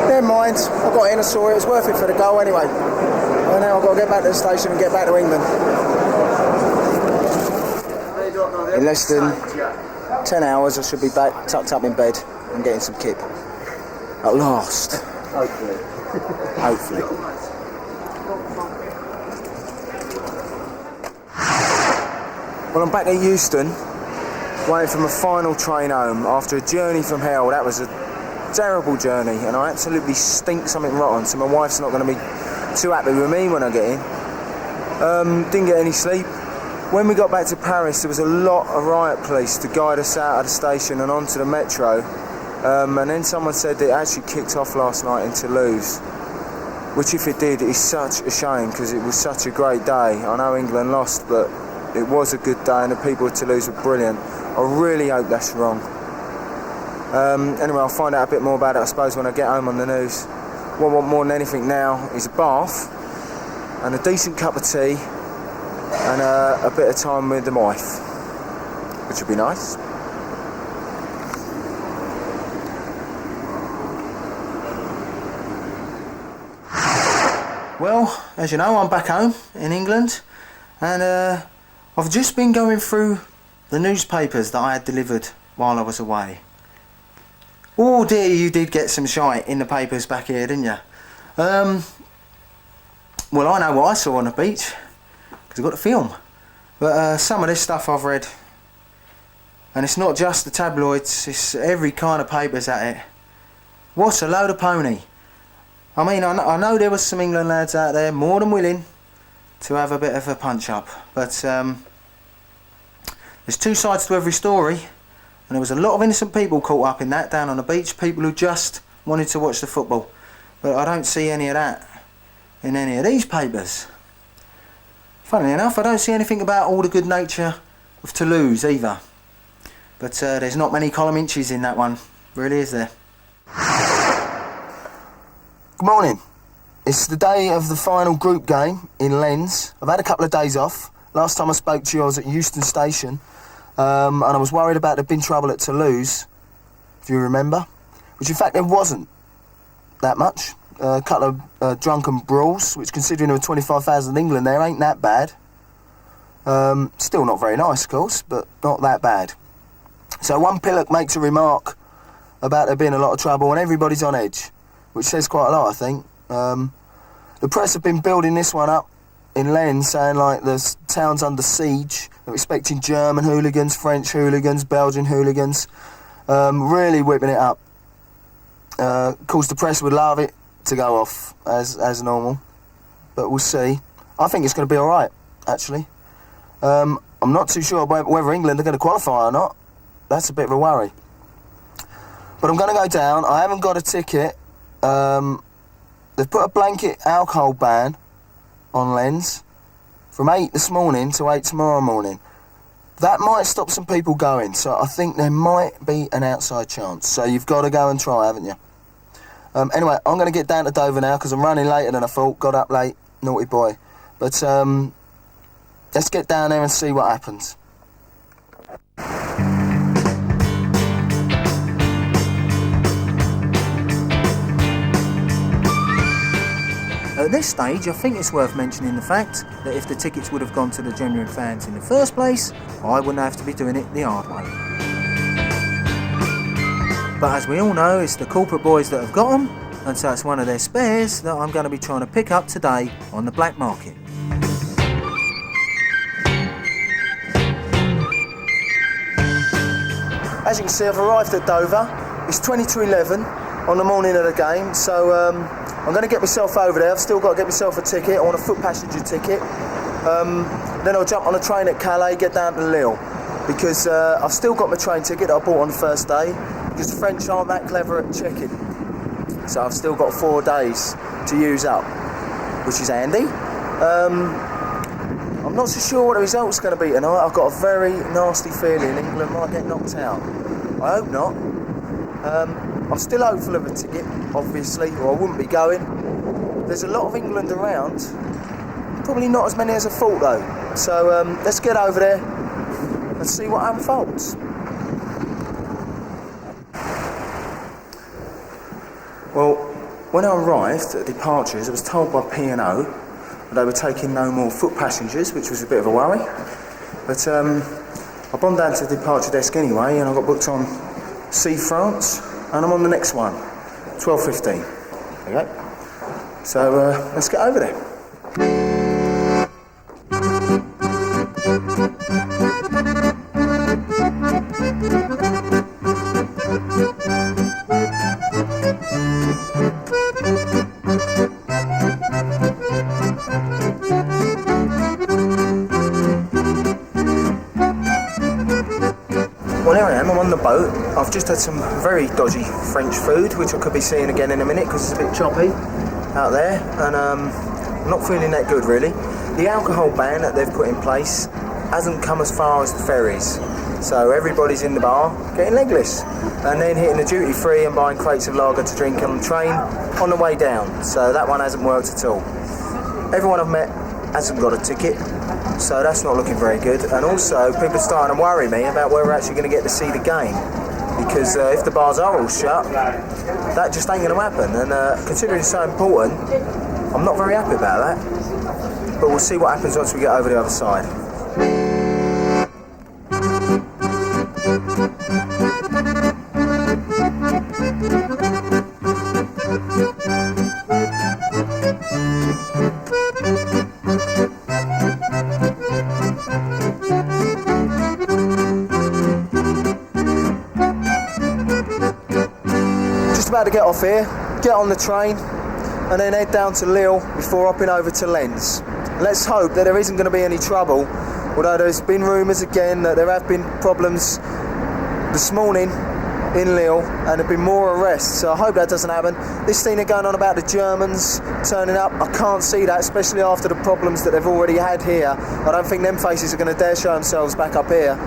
Never mind, I got in, I saw it, it's worth it for the goal anyway. And now I've got to get back to the station and get back to England. In less than 10 hours I should be back, tucked up in bed and getting some kip. At last. Hopefully. Hopefully. Well, I'm back at Euston, waiting for my final train home after a journey from hell. That was a terrible journey, and I absolutely stink something rotten, so my wife's not going to be too happy with me when I get in. Didn't get any sleep. When we got back to Paris, there was a lot of riot police to guide us out of the station and onto the metro. And then someone said that it actually kicked off last night in Toulouse, which if it did, is such a shame because it was such a great day. I know England lost, but it was a good day and the people of Toulouse were brilliant. I really hope that's wrong. Anyway, I'll find out a bit more about it, I suppose, when I get home on the news. What I want more than anything now is a bath and a decent cup of tea and a bit of time with the wife, which would be nice. Well, as you know, I'm back home in England, and I've just been going through the newspapers that I had delivered while I was away. Oh dear, you did get some shite in the papers back here, didn't you? Well, I know what I saw on the beach, because I got the film. But some of this stuff I've read, and it's not just the tabloids, it's every kind of papers at it. What a load of pony. I mean, I know there was some England lads out there more than willing to have a bit of a punch-up, but there's two sides to every story, and there was a lot of innocent people caught up in that down on the beach, people who just wanted to watch the football. But I don't see any of that in any of these papers. Funnily enough, I don't see anything about all the good nature of Toulouse either. But there's not many column inches in that one, really, is there? Good morning. It's the day of the final group game in Lens. I've had a couple of days off. Last time I spoke to you I was at Euston Station, and I was worried about there being trouble at Toulouse, if you remember, which in fact there wasn't that much. A couple of drunken brawls, which considering there were 25,000 in England there ain't that bad. Still not very nice, of course, but not that bad. So one pillock makes a remark about there being a lot of trouble and everybody's on edge, which says quite a lot, I think. The press have been building this one up in Lens, saying like the town's under siege. They're expecting German hooligans, French hooligans, Belgian hooligans, really whipping it up. Of course, the press would love it to go off as normal, but we'll see. I think it's going to be all right, actually. I'm not too sure whether England are going to qualify or not. That's a bit of a worry. But I'm going to go down. I haven't got a ticket. They've put a blanket alcohol ban on Lens from 8 this morning to 8 tomorrow morning. That might stop some people going, so I think there might be an outside chance. So you've got to go and try, haven't you? Anyway, I'm going to get down to Dover now because I'm running later than I thought. Got up late, naughty boy. But let's get down there and see what happens. At this stage, I think it's worth mentioning the fact that if the tickets would have gone to the genuine fans in the first place, I wouldn't have to be doing it the hard way. But as we all know, it's the corporate boys that have got them, and so it's one of their spares that I'm going to be trying to pick up today on the black market. As you can see, I've arrived at Dover. It's 20 to 11 on the morning of the game, so I'm going to get myself over there. I've still got to get myself a ticket. I want a foot passenger ticket. Then I'll jump on a train at Calais, get down to Lille, because I've still got my train ticket that I bought on the first day, because the French aren't that clever at checking. So I've still got 4 days to use up, which is handy. I'm not so sure what the result's going to be tonight. I've got a very nasty feeling England might get knocked out. I hope not. I'm still hopeful of a ticket, obviously, or I wouldn't be going. There's a lot of England around. Probably not as many as I thought, though. So let's get over there and see what unfolds. Well, when I arrived at departures, I was told by P&O that they were taking no more foot passengers, which was a bit of a worry. But I've gone down to the departure desk anyway, and I got booked on Sea France, and I'm on the next one, 12:15. Okay. So let's get over there. Well, here I am, I'm on the boat. I've just had some very dodgy French food, which I could be seeing again in a minute because it's a bit choppy out there, and I'm not feeling that good really. The alcohol ban that they've put in place hasn't come as far as the ferries, so everybody's in the bar getting legless and then hitting the duty free and buying crates of lager to drink on the train on the way down, so that one hasn't worked at all. Everyone I've met hasn't got a ticket, so that's not looking very good. And also people are starting to worry me about where we're actually going to get to see the game, because if the bars are all shut, that just ain't going to happen, and considering it's so important, I'm not very happy about that, but we'll see what happens once we get over the other side. About to get off here, get on the train, and then head down to Lille before hopping over to Lens. Let's hope that there isn't going to be any trouble, although there's been rumours again that there have been problems this morning in Lille and there have been more arrests, so I hope that doesn't happen. This thing they're going on about the Germans turning up, I can't see that, especially after the problems that they've already had here. I don't think them faces are going to dare show themselves back up here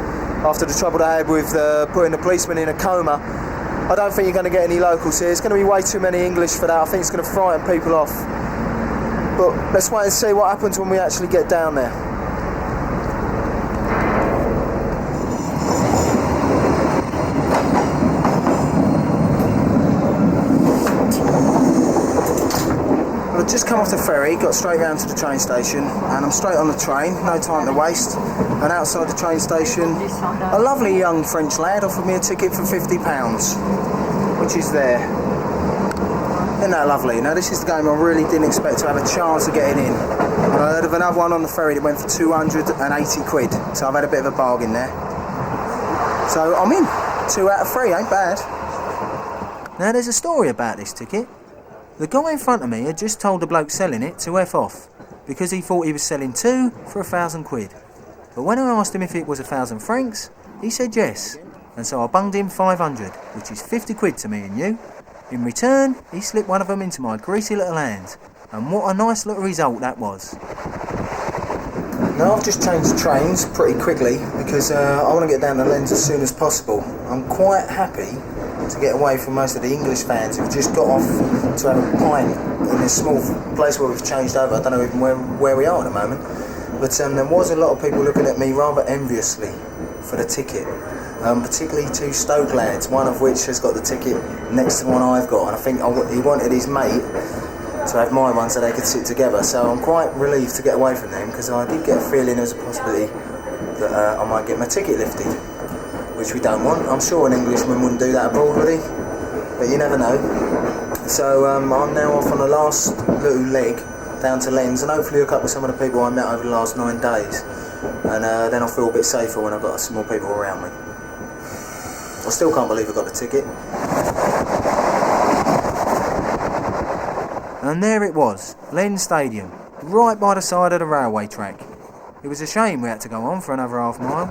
after the trouble they had with putting the policeman in a coma. I don't think you're going to get any locals here. It's going to be way too many English for that. I think it's going to frighten people off. But let's wait and see what happens when we actually get down there. Well, I've just come off the ferry, got straight round to the train station, and I'm straight on the train, no time to waste. And outside the train station, a lovely young French lad offered me a ticket for £50, which is there. Isn't that lovely? Now, this is the game I really didn't expect to have a chance of getting in. And I heard of another one on the ferry that went for 280 quid, so I've had a bit of a bargain there. So I'm in. 2 out of 3, ain't bad. Now, there's a story about this ticket. The guy in front of me had just told the bloke selling it to F off, because he thought he was selling 2 for 1,000 quid. But when I asked him if it was 1,000 francs, he said yes, and so I bunged him 500, which is 50 quid to me and you. In return, he slipped one of them into my greasy little hand, and what a nice little result that was. Now, I've just changed trains pretty quickly because I want to get down to Lens as soon as possible. I'm quite happy to get away from most of the English fans who've just got off to have a pint in this small place where we've changed over. I don't know even where we are at the moment. But there was a lot of people looking at me rather enviously for the ticket, particularly 2 Stoke lads, one of which has got the ticket next to the one I've got, and I think he wanted his mate to have my one so they could sit together. So I'm quite relieved to get away from them, because I did get a feeling there's a possibility that I might get my ticket lifted, which we don't want. I'm sure an Englishman wouldn't do that abroad, would he? But you never know. So I'm now off on the last little leg down to Lens, and hopefully hook up with some of the people I met over the last 9 days, and then I'll feel a bit safer when I've got some more people around me. I still can't believe I got the ticket. And there it was, Lens Stadium, right by the side of the railway track. It was a shame we had to go on for another half mile.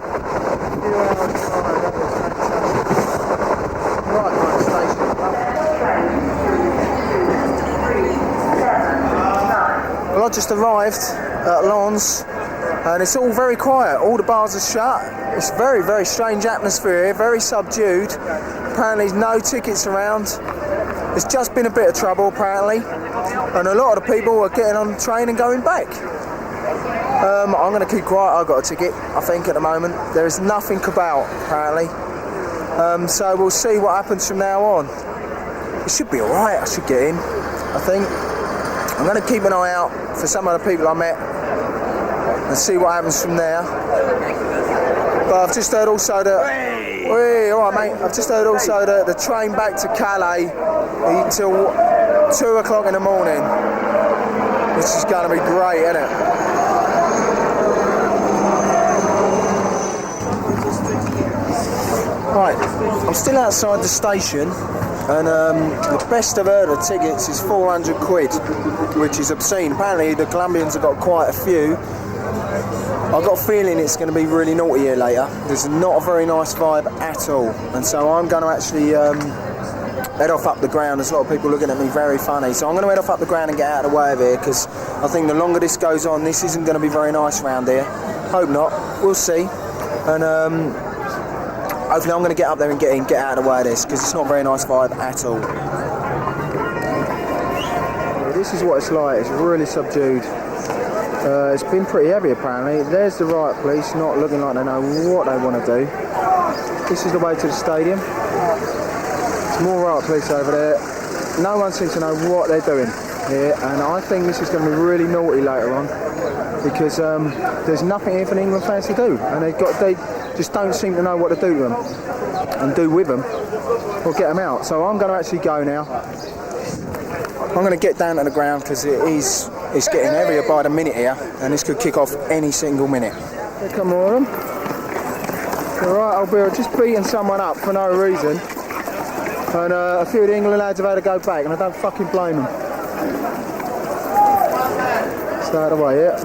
Right, just arrived at Lens and it's all very quiet. All the bars are shut. It's a very, very strange atmosphere here, very subdued. Apparently no tickets around. There's just been a bit of trouble apparently, and a lot of the people are getting on the train and going back. I'm going to keep quiet. I've got a ticket, I think, at the moment. There is nothing about, apparently. So we'll see what happens from now on. It should be alright, I should get in, I think. I'm going to keep an eye out for some of the people I met and see what happens from there. But I've just heard also that... Hey, alright mate, I've just heard also that the train back to Calais until 2 o'clock in the morning, which is going to be great, isn't it? Right, I'm still outside the station, and the best I've heard of tickets is 400 quid, which is obscene. Apparently the Colombians have got quite a few. I've got a feeling it's going to be really naughty here later. There's not a very nice vibe at all, and so I'm going to actually head off up the ground. There's a lot of people looking at me very funny, so I'm going to head off up the ground and get out of the way of here, because I think the longer this goes on, this isn't going to be very nice around here. Hope not, we'll see. And hopefully I'm going to get up there and get out of the way of this, because it's not a very nice vibe at all. This is what it's like. It's really subdued. It's been pretty heavy apparently. There's the riot police, not looking like they know what they want to do. This is the way to the stadium. There's more riot police over there. No one seems to know what they're doing here, and I think this is going to be really naughty later on, because there's nothing here for the England fans to do, and they just don't seem to know what to do to them and do with them or get them out. So I'm going to actually go now. I'm going to get down to the ground, because it's getting heavier by the minute here, and this could kick off any single minute. Here come all of them. Alright, I'll be just beating someone up for no reason, and a few of the England lads have had to go back, and I don't fucking blame them. Stay out of the way, yeah.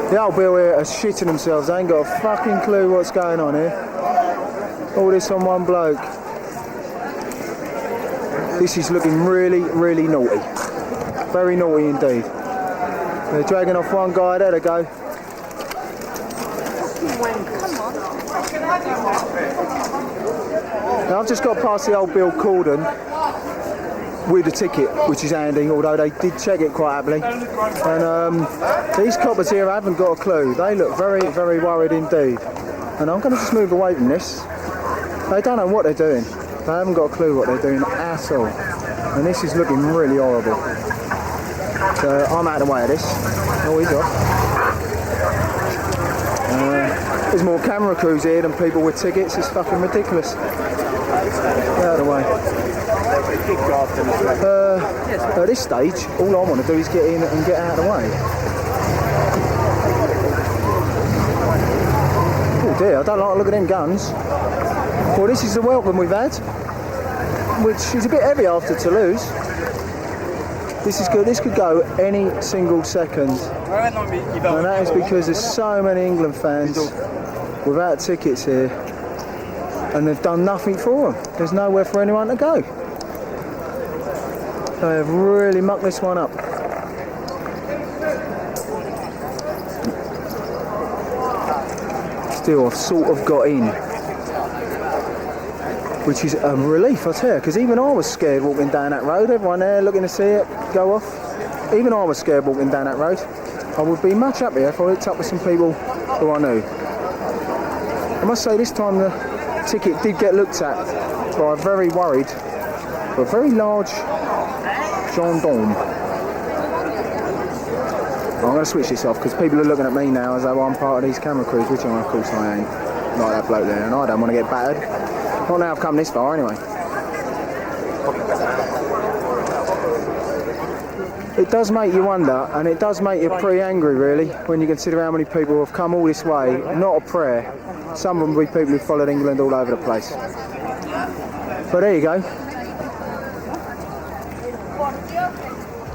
The old Bill here are shitting themselves. They ain't got a fucking clue what's going on here. All this on one bloke. This is looking really, really naughty. Very naughty indeed. They're dragging off one guy. There they go. Now I've just got past the old Bill Corden with the ticket, which is handy, although they did check it quite happily. And these coppers here haven't got a clue. They look very, very worried indeed. And I'm going to just move away from this. They don't know what they're doing. They haven't got a clue what they're doing at all. And this is looking really horrible. So I'm out of the way of this. Oh, he's off. There's more camera crews here than people with tickets. It's fucking ridiculous. Get out of the way. At this stage, all I want to do is get in and get out of the way. Oh dear, I don't like the look at them guns. Well, this is the welcome we've had, which is a bit heavy after Toulouse. This is good. This could go any single second, and that is because there's so many England fans without tickets here, and they've done nothing for them. There's nowhere for anyone to go. They have really mucked this one up. Still, I've sort of got in, which is a relief, I tell you, because even I was scared walking down that road. Everyone there looking to see it go off. Even I was scared walking down that road. I would be much happier if I hooked up with some people who I knew. I must say, this time the ticket did get looked at by a very worried, but very large gendarme. I'm going to switch this off, because people are looking at me now as though I'm part of these camera crews, which of course I ain't. Like that bloke there, and I don't want to get battered. Not now I've come this far, anyway. It does make you wonder, and it does make you pretty angry, really, when you consider how many people have come all this way, not a prayer. Some of them will be people who followed England all over the place. But there you go.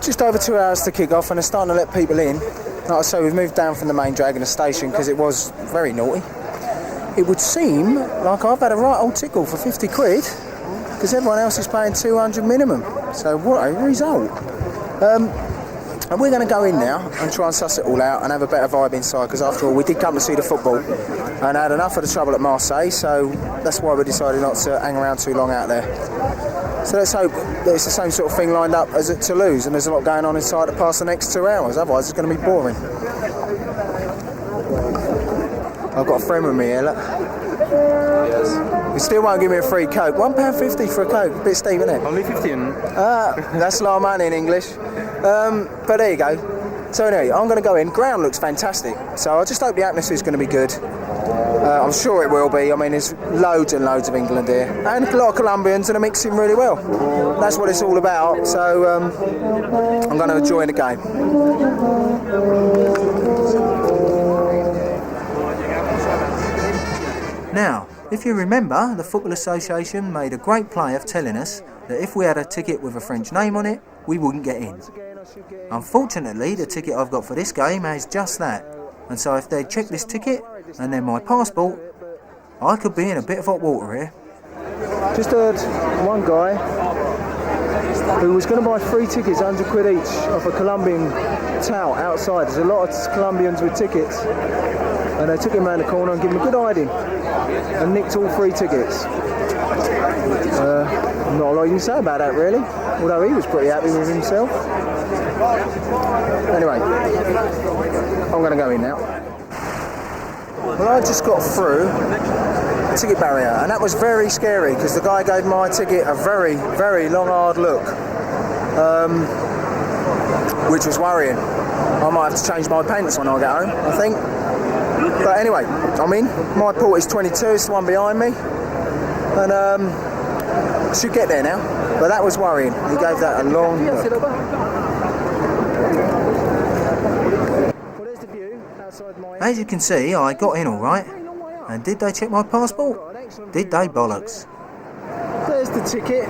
Just over 2 hours to kick off, and they're starting to let people in. Like I say, we've moved down from the main drag in the station because it was very naughty. It would seem like I've had a right old tickle for 50 quid, because everyone else is paying 200 minimum. So what a result. And we're going to go in now and try and suss it all out and have a better vibe inside, because after all we did come to see the football and had enough of the trouble at Marseille, so that's why we decided not to hang around too long out there. So let's hope that it's the same sort of thing lined up as at Toulouse and there's a lot going on inside to pass the next 2 hours, otherwise it's going to be boring. I've got a friend with me here, look. Yes. He still won't give me a free Coke. £1.50 for a Coke, a bit steep, isn't it? Only 15. That's a lot of money in English. But there you go. So anyway, I'm going to go in. Ground looks fantastic, so I just hope the atmosphere is going to be good. I'm sure it will be. I mean, there's loads and loads of England here, and a lot of Colombians, and are mixing really well. That's what it's all about. So I'm going to enjoy the game. Now, if you remember, the Football Association made a great play of telling us that if we had a ticket with a French name on it, we wouldn't get in. Unfortunately, the ticket I've got for this game has just that, and so if they check this ticket and then my passport, I could be in a bit of hot water here. Just heard one guy who was going to buy 3 tickets, 100 quid each, off a Colombian tout outside. There's a lot of Colombians with tickets, and they took him around the corner and gave him a good hiding and nicked all 3 tickets. Not a lot you can say about that, really, although he was pretty happy with himself. Anyway, I'm going to go in now. Well, I just got through the ticket barrier, and that was very scary because the guy gave my ticket a very, very long, hard look, which was worrying. I might have to change my pants when I get home, I think. But anyway, I'm in. My port is 22, it's the one behind me, and I should get there now. But that was worrying. He gave that a long look. As you can see, I got in alright. And did they check my passport? Did they bollocks? There's the ticket.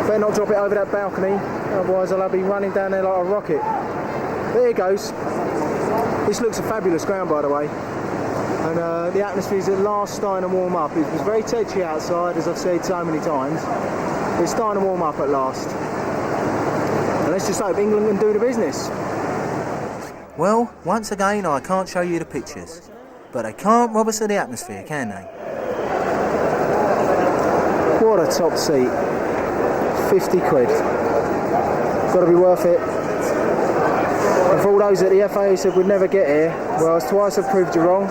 Better not drop it over that balcony, otherwise I'll be running down there like a rocket. There it goes. This looks a fabulous ground, by the way. And the atmosphere's at last starting to warm up. It was very tetchy outside, as I've said so many times. It's starting to warm up at last. And let's just hope England can do the business. Well, once again, I can't show you the pictures, but they can't rob us of the atmosphere, can they? What a top seat. 50 quid. Got to be worth it. And for all those at the FA who said we'd never get here, well, it's twice I've proved you wrong.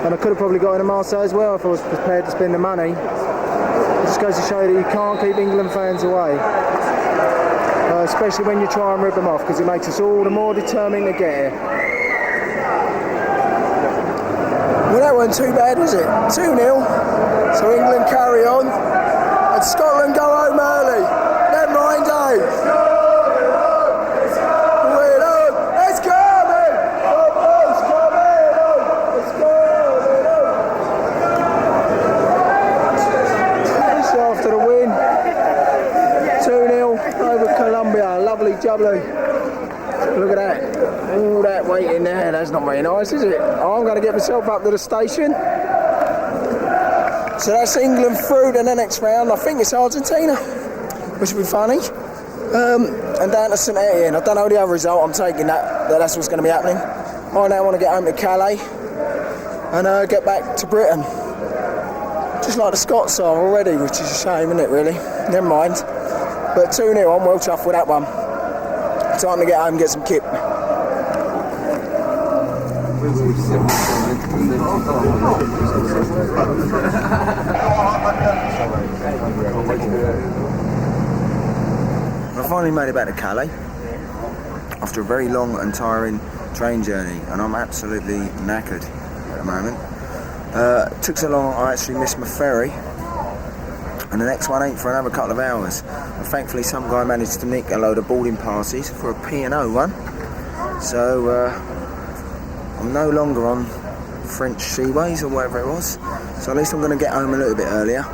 And I could have probably got into Marseille as well if I was prepared to spend the money. It just goes to show that you can't keep England fans away. Especially when you try and rip them off, because it makes us all the more determined to get here. Well, that wasn't too bad, was it? 2-0. So England carry on, and Scotland go home early. Never mind, eh? Let's go, man! Just after the win. 2-0 over Colombia, lovely jubbly. Look at that, all that waiting there, that's not very nice, is it? I'm going to get myself up to the station. So that's England through to the next round. I think it's Argentina, which would be funny. And down to St Etienne. I don't know the other result, I'm taking that's what's going to be happening. I now want to get home to Calais and get back to Britain. Just like the Scots are already, which is a shame, isn't it, really? Never mind. But 2-0, I'm well chuffed with that one. Time to get home and get some kit. I finally made it back to Calais after a very long and tiring train journey, and I'm absolutely knackered at the moment. It took so long I actually missed my ferry, and the next one ain't for another couple of hours. And thankfully some guy managed to nick a load of boarding passes for a P&O one, so I'm no longer on French seaways or whatever it was, so at least I'm going to get home a little bit earlier,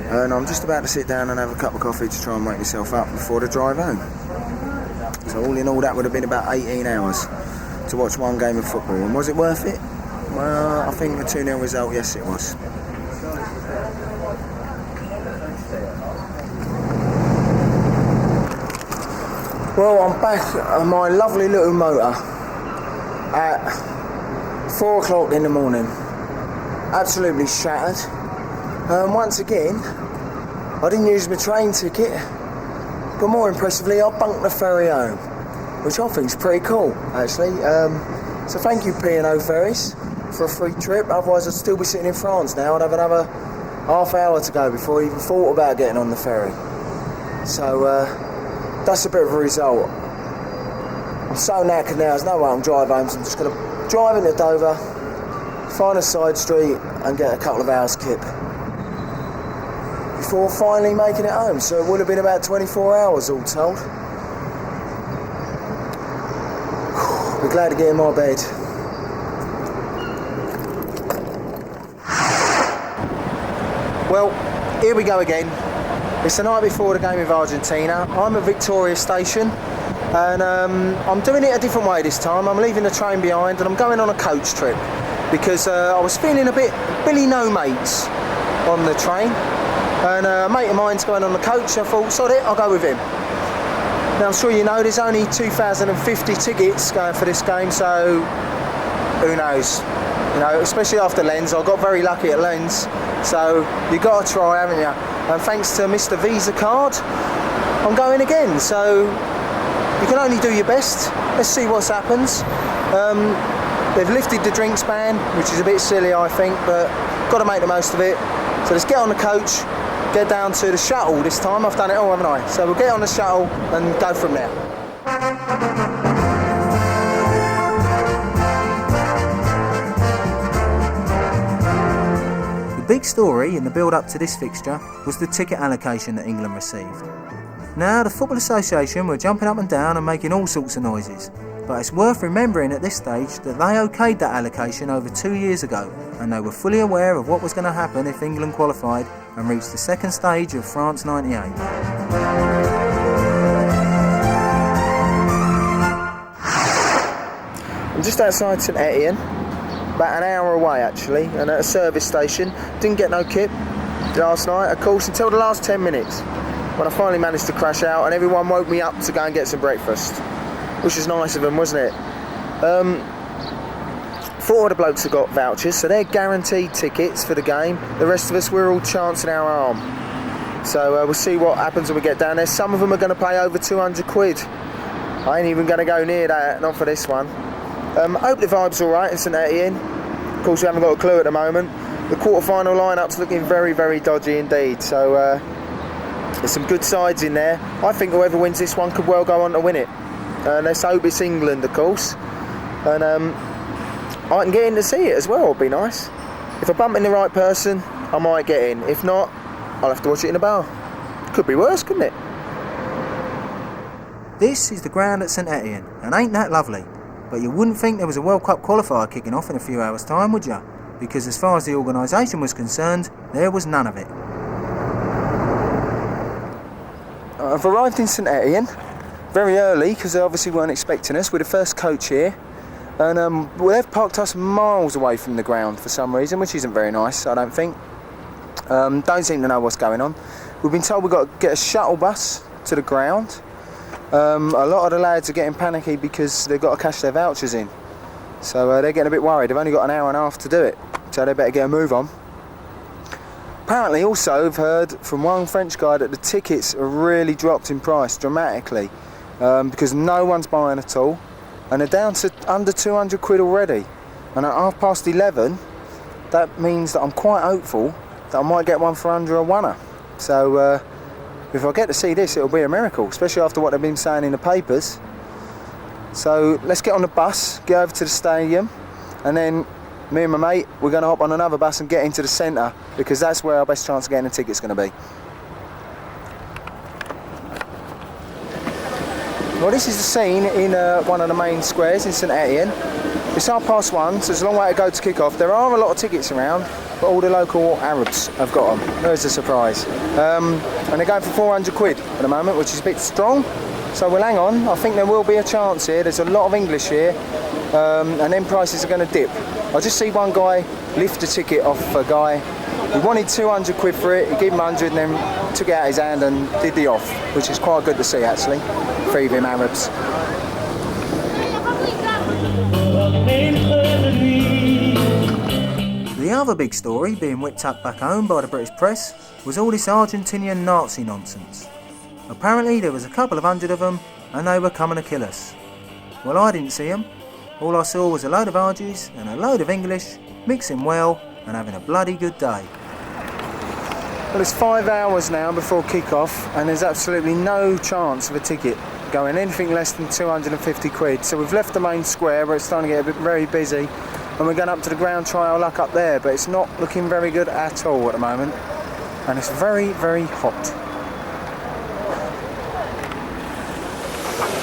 and I'm just about to sit down and have a cup of coffee to try and wake myself up before the drive home. So all in all, that would have been about 18 hours to watch one game of football. And was it worth it? Well, I think the 2-0 result, yes it was. Well, I'm back on my lovely little motor at 4 o'clock in the morning. Absolutely shattered. Once again, I didn't use my train ticket, but more impressively, I bunked the ferry home, which I think is pretty cool, actually. So thank you, P&O Ferries, for a free trip. Otherwise, I'd still be sitting in France now. I'd have another half hour to go before I even thought about getting on the ferry. So that's a bit of a result. I'm so knackered now, there's no way I'm driving home, so I'm just going to drive into Dover, find a side street and get a couple of hours kip before finally making it home. So it would have been about 24 hours all told. Be glad to get in my bed. Well, here we go again. It's the night before the game with Argentina. I'm at Victoria Station and I'm doing it a different way this time. I'm leaving the train behind and I'm going on a coach trip because I was feeling a bit Billy No Mates on the train, and a mate of mine's going on the coach. I thought, sod it, I'll go with him. Now I'm sure you know there's only 2,050 tickets going for this game, so who knows? You know, especially after Lens. I got very lucky at Lens, so you got to try, haven't you? And thanks to Mr. Visa card, I'm going again. So you can only do your best. Let's see what happens. They've lifted the drinks ban, which is a bit silly, I think, but got to make the most of it. So let's get on the coach, get down to the shuttle this time. I've done it all, haven't I? So we'll get on the shuttle and go from there. The big story in the build-up to this fixture was the ticket allocation that England received. Now, the Football Association were jumping up and down and making all sorts of noises, but it's worth remembering at this stage that they okayed that allocation over 2 years ago, and they were fully aware of what was going to happen if England qualified and reached the second stage of France '98. I'm just outside St Etienne, about an hour away actually, and at a service station. Didn't get no kip last night, of course, until the last 10 minutes when I finally managed to crash out and everyone woke me up to go and get some breakfast, which was nice of them, wasn't it? 4 of the blokes have got vouchers, so they're guaranteed tickets for the game. The rest of us, we're all chancing our arm. So we'll see what happens when we get down there. Some of them are going to pay over 200 quid. I ain't even going to go near that, not for this one. Hope the vibe's alright in St Etienne. Of course, we haven't got a clue at the moment. The quarter-final line-up's looking very, very dodgy indeed. So there's some good sides in there. I think whoever wins this one could well go on to win it. Let's hope it's England, of course. And I can get in to see it as well, it'd be nice. If I bump in the right person, I might get in. If not, I'll have to watch it in a bar. Could be worse, couldn't it? This is the ground at St Etienne, and ain't that lovely? But you wouldn't think there was a World Cup qualifier kicking off in a few hours' time, would you? Because as far as the organisation was concerned, there was none of it. I've arrived in St Etienne very early because they obviously weren't expecting us. We're the first coach here, and well, they've parked us miles away from the ground for some reason, which isn't very nice, I don't think. Don't seem to know what's going on. We've been told we've got to get a shuttle bus to the ground. A lot of the lads are getting panicky because they've got to cash their vouchers in, so they're getting a bit worried. They've only got an hour and a half to do it, so they better get a move on. Apparently also I've heard from one French guy that the tickets are really dropped in price dramatically, because no one's buying at all, and they're down to under 200 quid already. And at 11:30, that means that I'm quite hopeful that I might get one for under a £1. So if I get to see this, it'll be a miracle, especially after what they've been saying in the papers. So let's get on the bus, get over to the stadium, and then me and my mate, we're going to hop on another bus and get into the centre, because that's where our best chance of getting a ticket's going to be. Well, this is the scene in one of the main squares in St Etienne. It's 1:30, so it's a long way to go to kick off. There are a lot of tickets around, but all the local Arabs have got them. There's a surprise. And they're going for 400 quid at the moment, which is a bit strong. So we'll hang on. I think there will be a chance here. There's a lot of English here, and then prices are going to dip. I just see one guy lift a ticket off a guy He wanted 200 quid for it, he gave him 100 and then took it out of his hand and did the off, which is quite good to see actually. Three of him Arabs. The other big story being whipped up back home by the British press was all this Argentinian Nazi nonsense. Apparently there was a couple of hundred of them and they were coming to kill us. Well, I didn't see them. All I saw was a load of Argies and a load of English mixing well and having a bloody good day. Well, it's 5 hours now before kick-off and there's absolutely no chance of a ticket going anything less than 250 quid. So we've left the main square where it's starting to get a bit very busy and we're going up to the ground, try our luck up there, but it's not looking very good at all at the moment and it's very, very hot.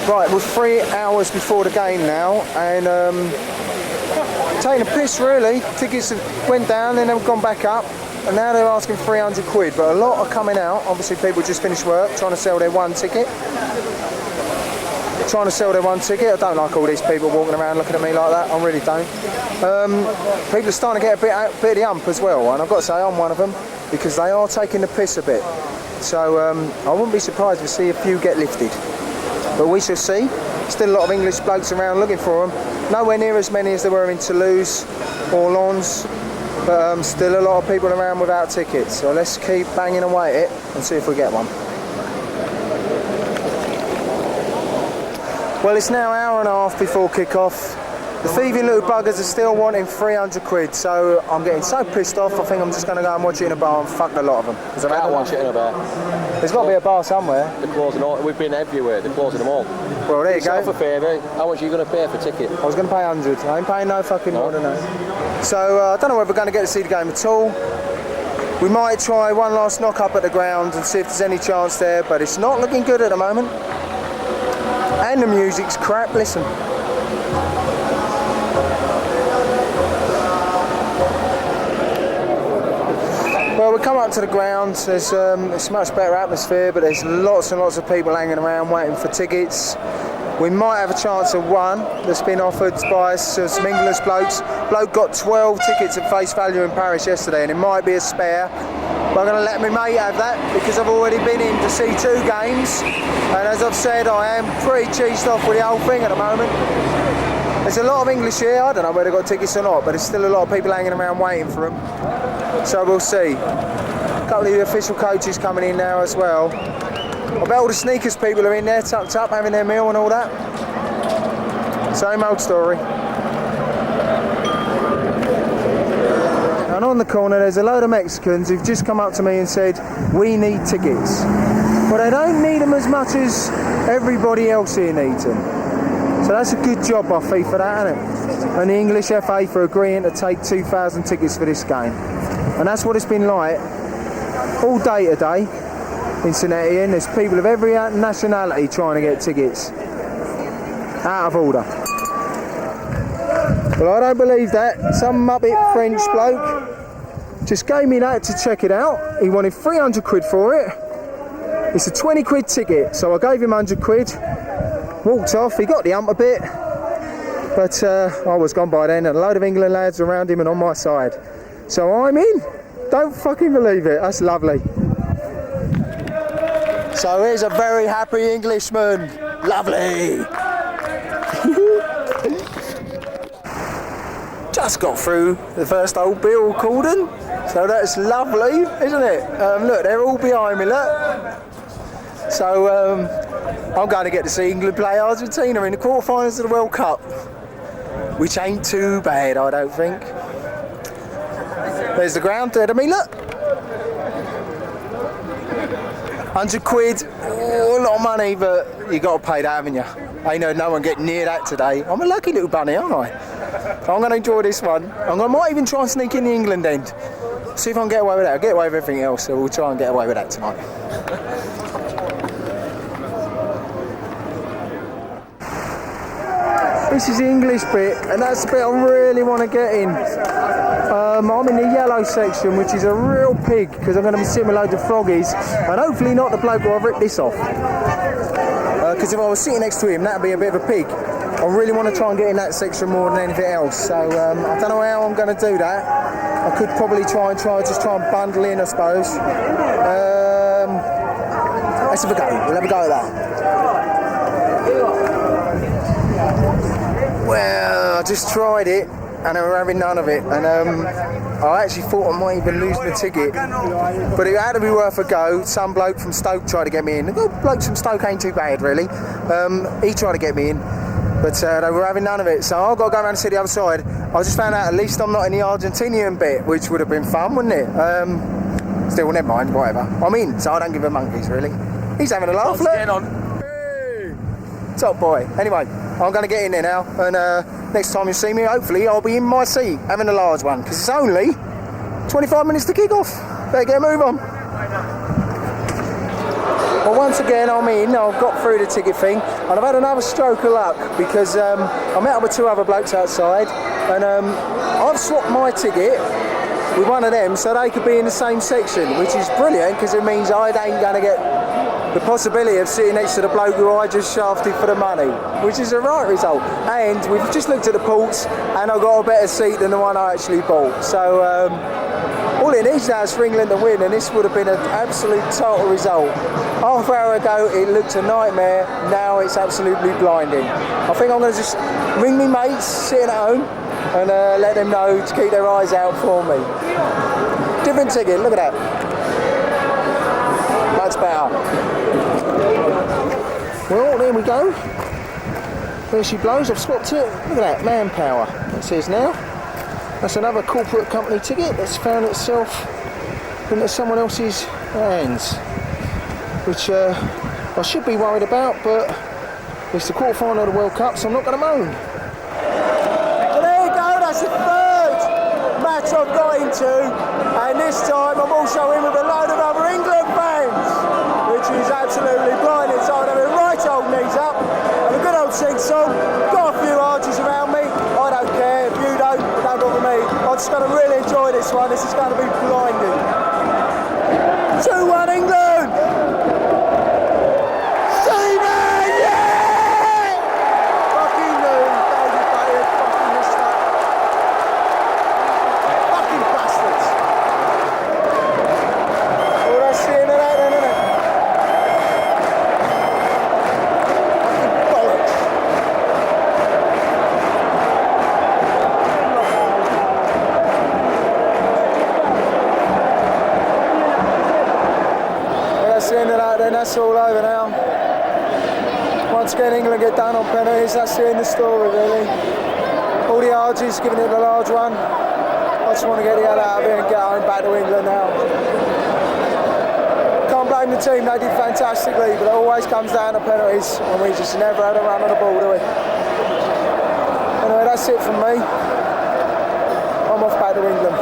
Right, we're 3 hours before the game now and taking a piss really. Tickets went down and then they've gone back up and now they're asking 300 quid, but a lot are coming out. Obviously people just finished work trying to sell their one ticket. I don't like all these people walking around looking at me like that, I really don't. People are starting to get a bit of the ump as well, and I've got to say I'm one of them because they are taking the piss a bit. So I wouldn't be surprised to see a few get lifted. But we shall see. Still a lot of English blokes around looking for them. Nowhere near as many as there were in Toulouse or Lens, but still a lot of people around without tickets. So let's keep banging away at it and see if we get one. Well, it's now an hour and a half before kick-off. The thieving little buggers are still wanting 300 quid, so I'm getting so pissed off, I think I'm just going to go and watch it in a bar and fuck a lot of them. I can't watch it in a bar. There's got to be a bar somewhere. They're closing all. We've been everywhere, they're closing them all. Well, there you go. For favour, how much are you going to pay for a ticket? I was going to pay 100. I ain't paying no fucking more than that. So I don't know whether we're going to get to see the game at all. We might try one last knock up at the ground and see if there's any chance there, but it's not looking good at the moment. And the music's crap, listen. Well, we come up to the ground, there's it's a much better atmosphere, but there's lots and lots of people hanging around waiting for tickets. We might have a chance of one that's been offered by some English blokes. Bloke got 12 tickets at face value in Paris yesterday, and it might be a spare. But I'm going to let my mate have that because I've already been in to see 2 games. And as I've said, I am pretty cheesed off with the whole thing at the moment. There's a lot of English here, I don't know whether they've got tickets or not, but there's still a lot of people hanging around waiting for them. So we'll see. A couple of the official coaches coming in now as well. I bet all the sneakers people are in there, tucked up, having their meal and all that. Same old story. And on the corner there's a load of Mexicans who've just come up to me and said, we need tickets. But they don't need them as much as everybody else here needs them. So that's a good job by FIFA for that, isn't it? And the English FA for agreeing to take 2,000 tickets for this game. And that's what it's been like all day today in St Etienne. There's people of every nationality trying to get tickets. Out of order. Well, I don't believe that. Some muppet French bloke just gave me that to check it out. He wanted 300 quid for it. It's a 20 quid ticket, so I gave him 100 quid. Walked off, he got the ump a bit, but I was gone by then, and a load of England lads around him and on my side. So I'm in. Don't fucking believe it. That's lovely. So here's a very happy Englishman. Lovely. Just got through the first old Bill Corden, so that's lovely, isn't it? Look, they're all behind me, look. So I'm going to get to see England play Argentina in the quarterfinals of the World Cup, which ain't too bad, I don't think. There's the ground there to me, look. 100 quid, oh, a lot of money, but you got to pay that, haven't you? Ain't heard no one get near that today. I'm a lucky little bunny, aren't I? I'm going to enjoy this one. I might even try and sneak in the England end. See if I can get away with that. I'll get away with everything else, so we'll try and get away with that tonight. This is the English bit, and that's the bit I really want to get in. I'm in the yellow section, which is a real pig, because I'm going to be sitting with loads of froggies, and hopefully not the bloke who I've ripped this off. Because if I was sitting next to him, that'd be a bit of a pig. I really want to try and get in that section more than anything else, so I don't know how I'm going to do that. I could probably try and bundle in, I suppose. Let's have a go. We'll have a go at that. Well, I just tried it and I were having none of it, and I actually thought I might even lose my ticket, but it had to be worth a go. Some bloke from Stoke tried to get me in. The blokes from Stoke ain't too bad really. He tried to get me in, but they were having none of it, so I've got to go around and see the other side. I just found out at least I'm not in the Argentinian bit, which would have been fun, wouldn't it? Still, never mind, whatever. I'm in, so I don't give a monkeys really. He's having a laugh, look. Hey. Top boy. Anyway, I'm going to get in there now, and next time you see me, hopefully I'll be in my seat having a large one, because it's only 25 minutes to kick off. Better get a move on. Well, once again I'm in. I've got through the ticket thing, and I've had another stroke of luck, because I met up with two other blokes outside, and I've swapped my ticket with one of them so they could be in the same section, which is brilliant, because it means I ain't going to get the possibility of sitting next to the bloke who I just shafted for the money, which is a right result. And we've just looked at the ports, and I've got a better seat than the one I actually bought. So all it needs now is for England to win, and this would have been an absolute total result. Half hour ago it looked a nightmare, now it's absolutely blinding. I think I'm going to just ring me mates sitting at home and let them know to keep their eyes out for me. Different ticket, look at that. Much better. Well, there we go. There she blows. I've swapped it. Look at that, manpower. It says now. That's another corporate company ticket that's found itself into someone else's hands, which I should be worried about, but it's the quarter-final of the World Cup, so I'm not going to moan. So there you go. That's the third match I've got into, and this time I'm also in with a load of other England fans, which is absolutely blinding. So I'm having right old knees up and a good old sing-song. Got a few arches around me. I don't care. If you don't bother me. I'm just going to really enjoy this one. This is going to be blinding. 2-1 England! That's all over now. Once again, England get done on penalties. That's the end of the story, really. All the RGs giving it the large one. I just want to get the hell out of here and get home back to England now. Can't blame the team, they did fantastically, but it always comes down to penalties, and we just never had a run on the ball, do we? Anyway, that's it from me. I'm off back to England.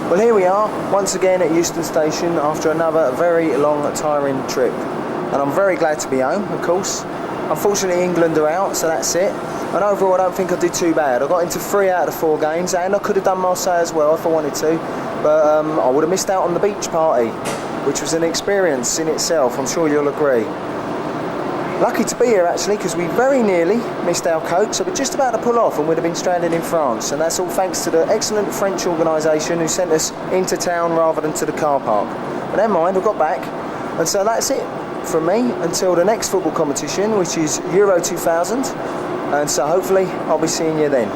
Well, here we are, once again at Euston Station after another very long, tiring trip. And I'm very glad to be home, of course. Unfortunately, England are out, so that's it. And overall, I don't think I did too bad. I got into 3 out of the 4 games, and I could have done Marseille as well if I wanted to. But I would have missed out on the beach party, which was an experience in itself, I'm sure you'll agree. Lucky to be here actually, because we very nearly missed our coach, so we're just about to pull off and we'd have been stranded in France, and that's all thanks to the excellent French organisation who sent us into town rather than to the car park. But never mind, I got back, and so that's it from me until the next football competition, which is Euro 2000, and so hopefully I'll be seeing you then.